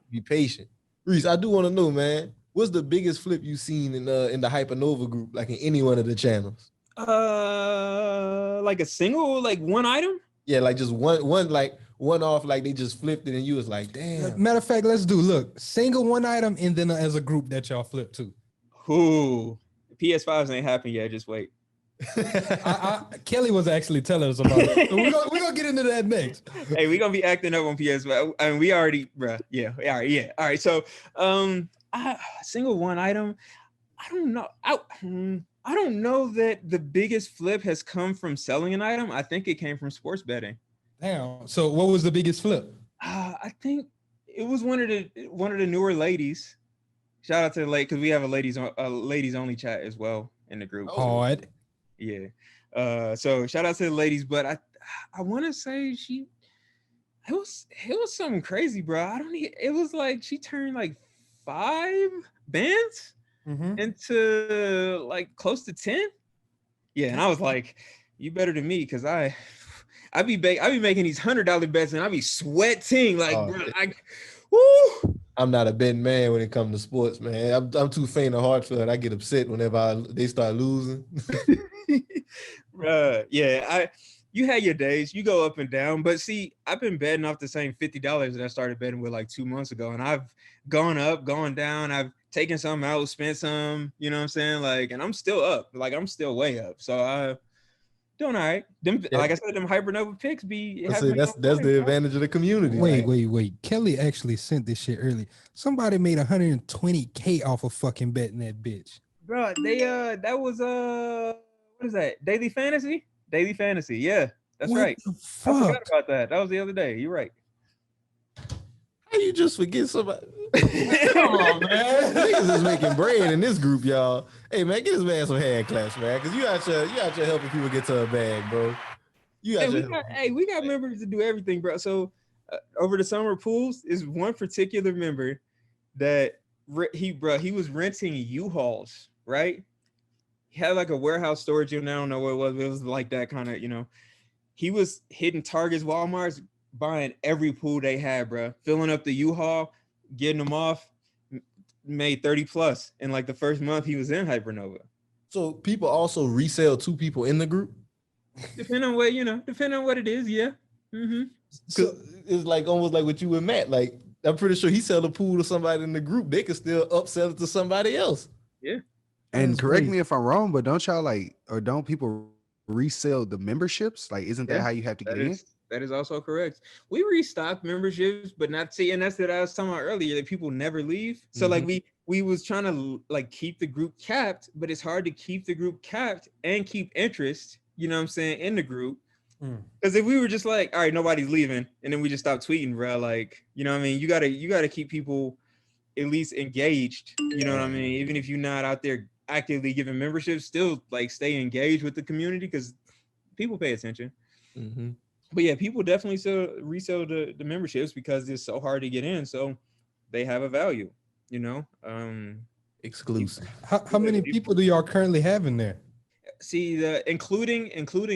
Be patient. Reese, I do want to know, man, what's the biggest flip you've seen in the Hypernova group, like in any one of the channels? Like a single, like one item? Yeah, like just one off, like they just flipped it and you was like, damn. Matter of fact, let's do single one item and then as a group that y'all flip to. Ooh, PS5s ain't happened yet. Just wait. Kelly was actually telling us about it. So we're gonna get into that next. Hey, we're gonna be acting up on PS5. I mean, we already, bruh. Yeah. All right. Yeah. All right. So, single one item. I don't know. I don't know that the biggest flip has come from selling an item. I think it came from sports betting. Damn. So what was the biggest flip? I think it was one of the newer ladies. Shout out to the lady, because we have a ladies only chat as well in the group. Hard. Yeah. So shout out to the ladies, but I want to say it was something crazy, bro. It was like she turned like 5 bands into like close to 10. Yeah, and I was like, you better than me, because I be making these $100 bets and I be sweating like, bro, woo. I'm not a betting man when it comes to sports, man. I'm too faint of heart for it. I get upset whenever they start losing. Bruh, yeah, you had your days, you go up and down, but see, I've been betting off the same $50 that I started betting with like 2 months ago, and I've gone up, gone down, I've taken some out, spent some, you know what I'm saying? Like, and I'm still up, like I'm still way up. So I doing all right. Them, Yeah. like I said, them Hypernova picks be That's having the advantage of the community. Wait, like, wait. Kelly actually sent this shit early. Somebody made 120K off of fucking betting that bitch. Bro, they that was what is that? Daily Fantasy? Daily Fantasy, yeah. That's What right. the I forgot fuck? about that. That was the other day. You're right. how you just forget somebody? Come on, man. Niggas is making bread in this group, y'all. Hey, man, get this man some hand claps, man, because you out here helping people get to a bag, bro. You out Hey, we got members to do everything, bro. So over the summer pools is one particular member that he was renting U-Hauls, right? He had like a warehouse storage unit. I don't know what it was. But it was like that kind of, he was hitting Targets, Walmarts, buying every pool they had, bro. Filling up the U-Haul, getting them off, made 30 plus in like the first month he was in Hypernova. So people also resell two people in the group? Depending on what it is, yeah. Mm-hmm. So it's like almost like what you and Matt. Like, I'm pretty sure he sell the pool to somebody in the group. They could still upsell it to somebody else. Yeah. And correct me if I'm wrong, but don't y'all don't people resell the memberships? Like, isn't that how you have to get in? That is also correct. We restock memberships, but not see, and that's what I was talking about earlier, that people never leave. So like we was trying to like keep the group capped, but it's hard to keep the group capped and keep interest, you know what I'm saying, in the group. Because if we were just like, all right, nobody's leaving, and then we just stop tweeting, bro, like, you know what I mean? You gotta keep people at least engaged, you know what I mean? Even if you're not out there actively giving memberships, still like stay engaged with the community because people pay attention. But yeah, people definitely resell the memberships because it's so hard to get in. So they have a value, Exclusive. How many people do y'all currently have in there? See, including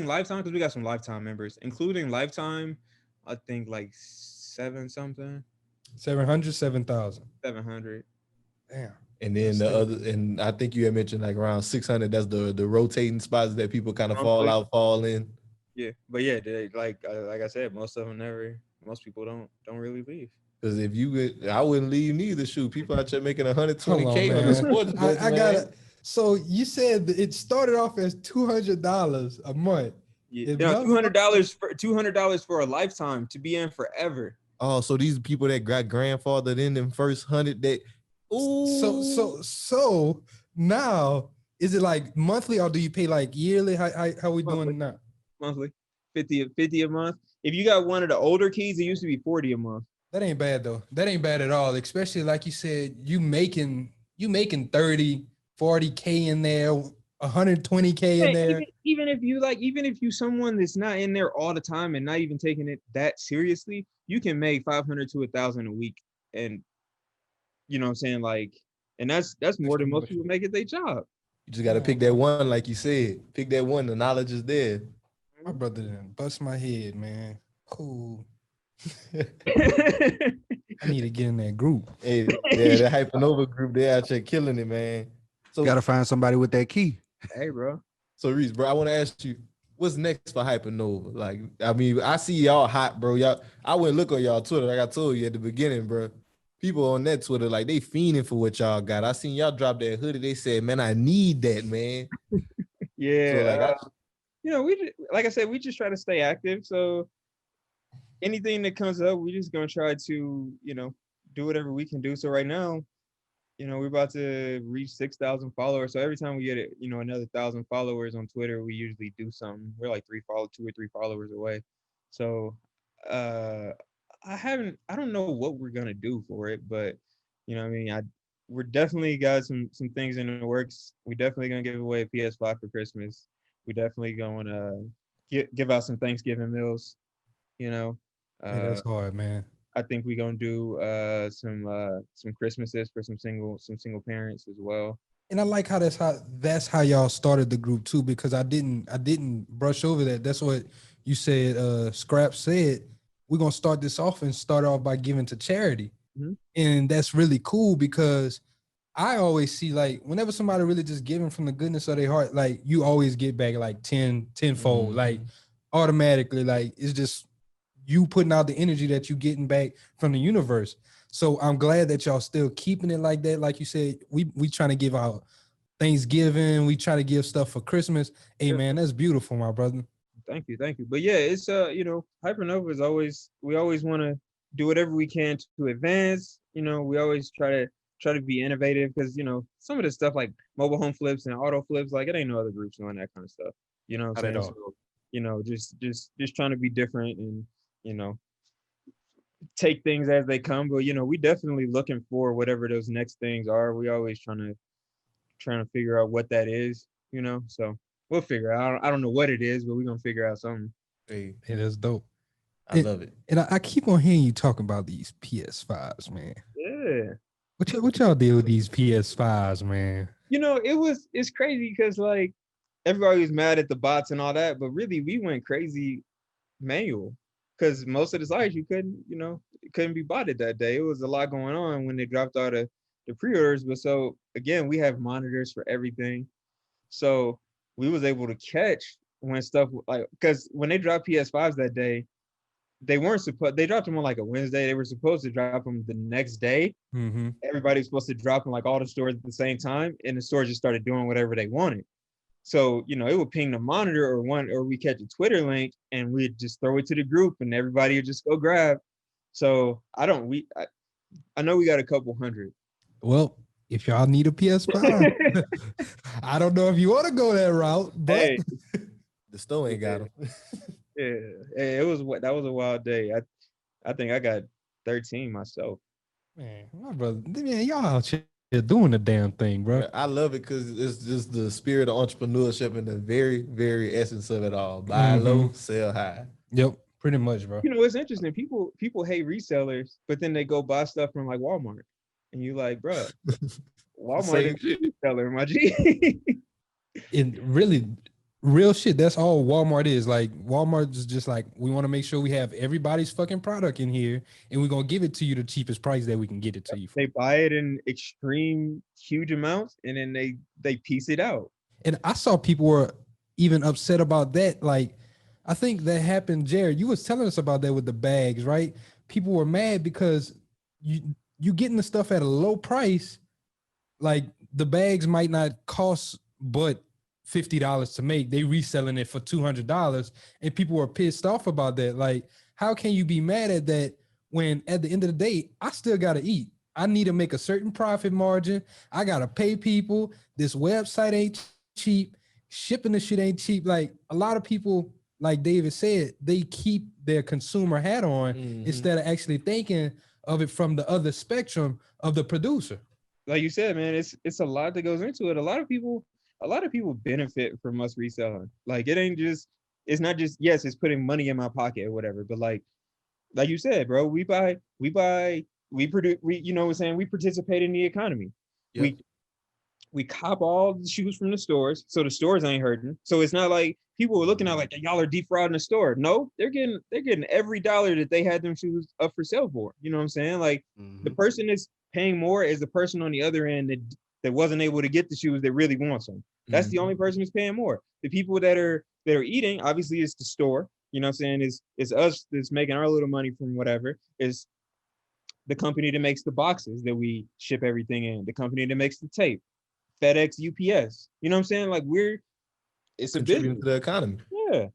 lifetime, because we got some lifetime members, including lifetime, I think like 700, 7,000. 700. Damn. And then and I think you had mentioned like around 600. That's the rotating spots that people kind of fall in. Yeah, but yeah, like I said, most people don't really leave. Because if you would, I wouldn't leave neither. Shoot, people out there making 120K on the sports bets, I got it. So you said it started off as $200 a month. Yeah, $200 for a lifetime to be in forever. Oh, so these people that got grandfathered in them first 100 that. Ooh. So now is it like monthly or do you pay like yearly? How we doing now? Monthly, 50 a month. If you got one of the older keys, it used to be 40 a month. That ain't bad though. That ain't bad at all. Especially like you said, you making 30, 40K in there, 120K in there. Even if you someone that's not in there all the time and not even taking it that seriously, you can make 500 to 1,000 a week, and you know what I'm saying, like, and that's more than most people make it their job. You just got to pick that one, like you said. Pick that one. The knowledge is there. My brother didn't bust my head, man. Cool. I need to get in that group. Hey, yeah, the Hypernova group, they out there killing it, man. So gotta find somebody with that key. Hey, bro. So Reese, bro, I want to ask you, what's next for Hypernova? Like, I mean, I see y'all hot, bro. Y'all, I went look on y'all Twitter, like I told you at the beginning, bro. People on that Twitter, like, they fiending for what y'all got. I seen y'all drop that hoodie. They said, man, I need that, man. Yeah. So, like I said, we just try to stay active. So anything that comes up, we just gonna try to, do whatever we can do. So right now, we're about to reach 6,000 followers. So every time we get another 1,000 followers on Twitter, we usually do something. We're like 2 or 3 followers away. So I don't know what we're gonna do for it, but we're definitely got some things in the works. We definitely gonna give away a PS5 for Christmas. We definitely going to give out some Thanksgiving meals. Yeah, that's hard, man. I think we're gonna do some Christmases for some single parents as well. And I like how that's how y'all started the group too, because I didn't brush over that. That's what you said. Scrap said we're gonna start this off and start off by giving to charity. And that's really cool because I always see like whenever somebody really just giving from the goodness of their heart, like you always get back like tenfold, like automatically, like it's just you putting out the energy that you getting back from the universe. So I'm glad that y'all still keeping it like that. Like you said, we trying to give out Thanksgiving, we try to give stuff for Christmas. Hey man, that's beautiful, my brother. Thank you. But yeah, it's Hypernova is we always want to do whatever we can to advance. We always try to be innovative because some of the stuff like mobile home flips and auto flips, like it ain't no other groups doing that kind of stuff. You know what I'm saying? So, just trying to be different and take things as they come. But we definitely looking for whatever those next things are. We always trying to figure out what that is. So we'll figure out. I don't know what it is, but we're gonna figure out something. Hey, that's dope. I love it. And I keep on hearing you talking about these PS5s, man. Yeah. What y'all deal with these PS5s, man? It's crazy because like everybody was mad at the bots and all that, but really we went crazy manual because most of the sites you couldn't be botted that day. It was a lot going on when they dropped all the pre-orders. But so again, we have monitors for everything. So we was able to catch when stuff like, because when they dropped PS5s that day, they dropped them on like a Wednesday. They were supposed to drop them the next day. Everybody's supposed to drop them like all the stores at the same time, and the stores just started doing whatever they wanted. So it would ping the monitor or we catch a Twitter link and we'd just throw it to the group and everybody would just go grab. So I know we got a couple hundred. Well, if y'all need a PS5, I don't know if you want to go that route, but the store ain't got them. Yeah, that was a wild day. I think I got 13 myself. Man, my brother, y'all out here doing the damn thing, bro. I love it because it's just the spirit of entrepreneurship and the very, very essence of it all. Buy low, sell high. Yep, pretty much, bro. It's interesting. People hate resellers, but then they go buy stuff from like Walmart, and you like, bro, Walmart is a reseller, my G. And really, real shit. That's all Walmart is. Like Walmart is just like, we want to make sure we have everybody's fucking product in here, and we're gonna give it to you the cheapest price that we can get it to you for. They buy it in extreme huge amounts, and then they piece it out. And I saw people were even upset about that. Like, I think that happened, Jared. You was telling us about that with the bags, right? People were mad because you getting the stuff at a low price. Like the bags might not cost but $50 to make. They reselling it for $200, and people were pissed off about that. Like, how can you be mad at that when at the end of the day, I still gotta eat? I need to make a certain profit margin. I gotta pay people. This website ain't cheap. Shipping the shit ain't cheap. Like a lot of people, like David said, they keep their consumer hat on instead of actually thinking of it from the other spectrum of the producer. Like you said, man, it's a lot that goes into it. A lot of people benefit from us reselling. Like it's not just, yes, it's putting money in my pocket or whatever, but like you said, bro, we produce, you know what I'm saying? We participate in the economy. Yep. We cop all the shoes from the stores, so the stores ain't hurting. So it's not like people were looking at like, y'all are defrauding the store. No, they're getting every dollar that they had them shoes up for sale for. You know what I'm saying? Like the person that's paying more is the person on the other end that wasn't able to get the shoes that really wants them. That's the only person who's paying more. The people that are eating, obviously, it's the store. You know what I'm saying? It's us that's making our little money from whatever. Is the company that makes the boxes that we ship everything in. The company that makes the tape. FedEx, UPS. You know what I'm saying? Like it's a business to the economy. Yeah.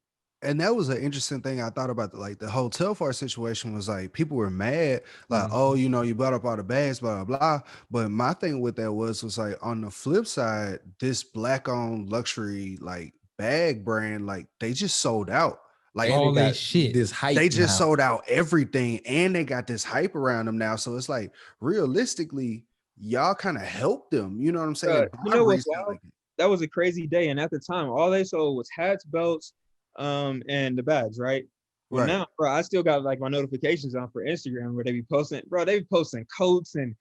And that was an interesting thing I thought about. Like the whole Telfar situation was like people were mad, like, oh, you brought up all the bags, blah, blah, blah. But my thing with that was like on the flip side, this black-owned luxury like bag brand, like they just sold out. Like all that shit. This hype. They just sold out everything, and they got this hype around them now. So it's like realistically, y'all kind of helped them. You know what I'm saying? You know what's wild? That was a crazy day, and at the time, all they sold was hats, belts, and the bags, right? Well, now, bro, I still got like my notifications on for Instagram where they be posting coats and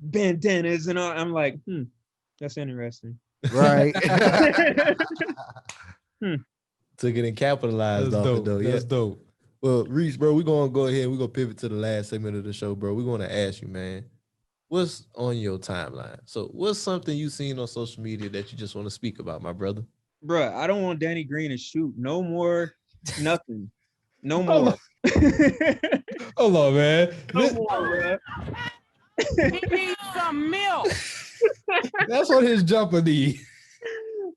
bandanas and all. I'm like, that's interesting. Right. Took it and capitalized off it though. That's dope. Well, Reese, bro, we're gonna go ahead. We're gonna pivot to the last segment of the show, bro. We're gonna ask you, man, what's on your timeline? So, what's something you seen on social media that you just want to speak about, my brother? Bruh, I don't want Danny Green to shoot no more, nothing, no Hold more, Hold on, man. no more, bruh. He needs some milk. That's what his jumper need.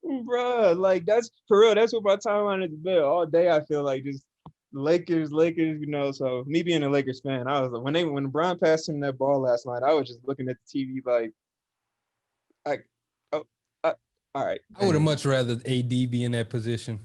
Bruh, like that's for real. That's what my timeline has been all day. I feel like just Lakers, you know. So me being a Lakers fan, I was like, when Brian passed him that ball last night, I was just looking at the TV like, oh, all right. I would have much rather AD be in that position.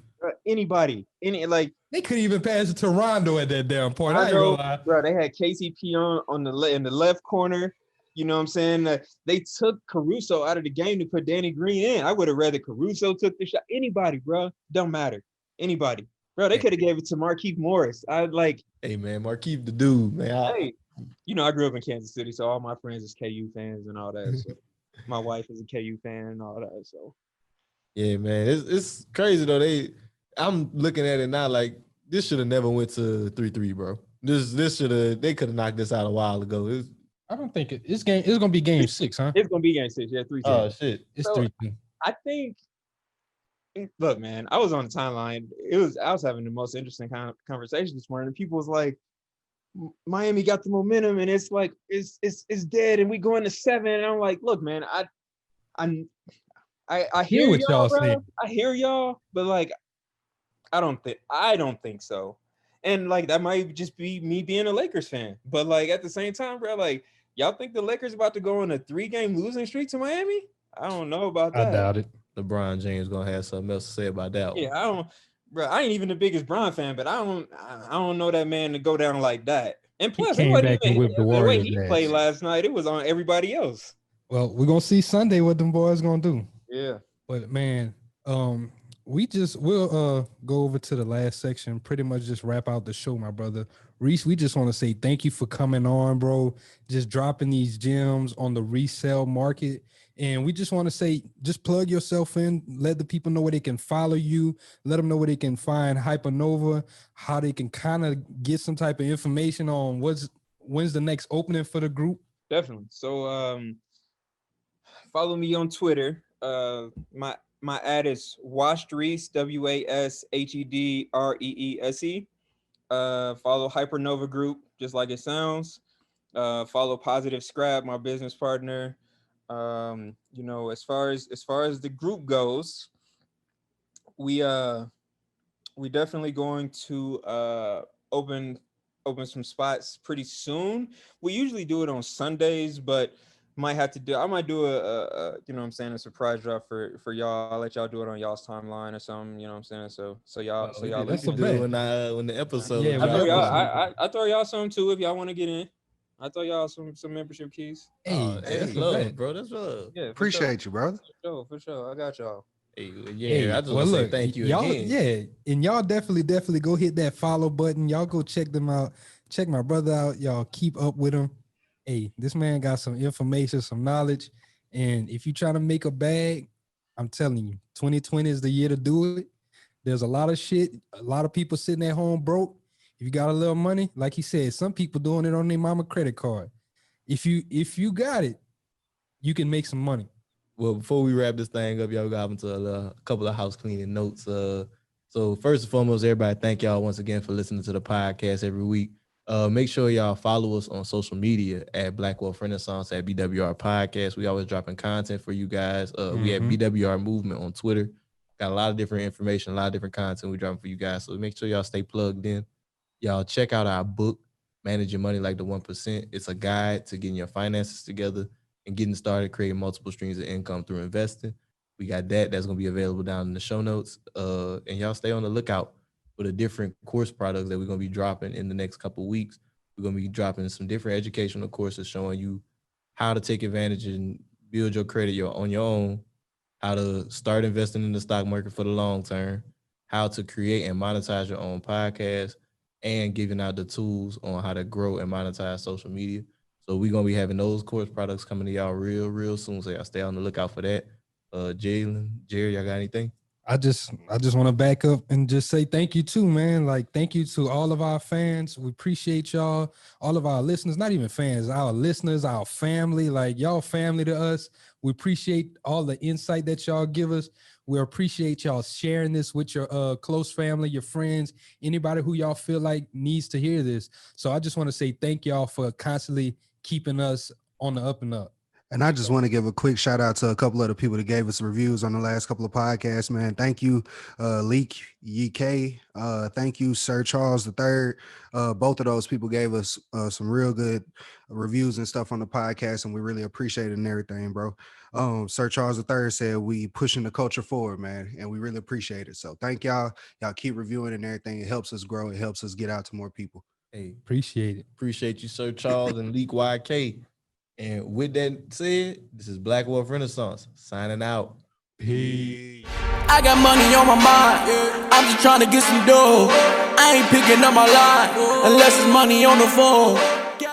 Anybody, like They couldn't even pass it to Rondo at that damn point. I ain't gonna lie. bro, they had KCP on in the left corner. You know what I'm saying? They took Caruso out of the game to put Danny Green in. I would have rather Caruso took the shot. Anybody, bro. Don't matter. Anybody. Bro, they could have gave it to Markieff Morris. I'd like, hey man, Markieff the dude, man. hey, you know, I grew up in Kansas City, so all my friends is KU fans and all that. So my wife is a KU fan and all that. So yeah, man, it's crazy though. I'm looking at it now like this should have never went to 3-3, bro. They could have knocked this out a while ago. I don't think it's gonna be game 6, huh? it's gonna be game 6, yeah, 3-2. Oh shit, It's So, 3-2. I think. Look, man, I was on the timeline. I was having the most interesting kind of conversation this morning. And people was like, Miami got the momentum, and it's like it's dead, and we going to 7. And I'm like, look, man, I hear what y'all bro. saying. I hear y'all, but like, I don't think so. And like that might just be me being a Lakers fan. But like at the same time, bro, like y'all think the Lakers about to go on a 3-game losing streak to Miami? I don't know about that. I doubt it. LeBron James gonna have something else to say about that one. Yeah, I ain't even the biggest Bron fan, but I don't know that man to go down like that. And plus, came back and whipped the way Warriors' he ass. played last night, it was on everybody else. Well, we're gonna see Sunday what them boys gonna do. Yeah. But man, we'll go over to the last section, pretty much just wrap out the show, my brother. Reese, we just want to say thank you for coming on, bro. Just dropping these gems on the resale market. And we just want to say, just plug yourself in, let the people know where they can follow you, let them know where they can find Hypernova, how they can kind of get some type of information on when's the next opening for the group. Definitely. So follow me on Twitter. My ad is Washed Reese, WASHEDREESE. Follow Hypernova Group, just like it sounds. Follow Positive Scrap, my business partner. You know, as far as the group goes, we definitely going to open some spots pretty soon. We usually do it on Sundays, but I might do a you know what I'm saying, a surprise drop for y'all. I'll let y'all do it on y'all's timeline or something, you know what I'm saying? So y'all that's we a can bet. do when the episode. Yeah, I throw y'all some too if y'all want to get in. I throw y'all some membership keys. Hey, that's a love, bet. bro. That's love. Yeah, Appreciate you, brother. for sure. I got y'all. Hey, Hey, I just want to say thank you y'all, again. Yeah, and y'all definitely go hit that follow button. Y'all go check them out. Check my brother out. Y'all keep up with him. Hey, this man got some information, some knowledge. And if you trying to make a bag, I'm telling you, 2020 is the year to do it. There's a lot of shit. A lot of people sitting at home broke. If you got a little money, like he said, some people doing it on their mama credit card. If you got it, you can make some money. Well, before we wrap this thing up, y'all got into a couple of house cleaning notes. So first and foremost, everybody, thank y'all once again for listening to the podcast every week. Make sure y'all follow us on social media at Black Wolf Renaissance at BWR Podcast. We always dropping content for you guys. We have BWR Movement on Twitter. Got a lot of different information, a lot of different content we dropping for you guys. So make sure y'all stay plugged in. Y'all check out our book, Manage Your Money Like the 1%. It's a guide to getting your finances together and getting started creating multiple streams of income through investing. We got that's going to be available down in the show notes. And y'all stay on the lookout for the different course products that we're going to be dropping in the next couple of weeks. We're going to be dropping some different educational courses showing you how to take advantage and build your credit on your own, how to start investing in the stock market for the long term, how to create and monetize your own podcast, and giving out the tools on how to grow and monetize social media. So we're going to be having those course products coming to y'all real soon. So y'all stay on the lookout for that. Jalen, Jerry, y'all got anything? I just want to back up and just say thank you too, man. Like, thank you to all of our fans. We appreciate y'all, all of our listeners, not even fans, our listeners, our family, like y'all family to us. We appreciate all the insight that y'all give us. We appreciate y'all sharing this with your close family, your friends, anybody who y'all feel like needs to hear this. So I just want to say thank y'all for constantly keeping us on the up and up. And I just want to give a quick shout out to a couple of the people that gave us reviews on the last couple of podcasts, man. Thank you, Leak YK. Thank you, Sir Charles III. Both of those people gave us some real good reviews and stuff on the podcast, and we really appreciate it and everything, bro. Sir Charles III said we pushing the culture forward, man, and we really appreciate it. So thank y'all. Y'all keep reviewing and everything. It helps us grow. It helps us get out to more people. Hey, Appreciate it. appreciate you, Sir Charles and Leak YK. And with that said, this is Black Wolf Renaissance signing out. Peace. I got money on my mind. I'm just trying to get some dough. I ain't picking up my line unless it's money on the phone.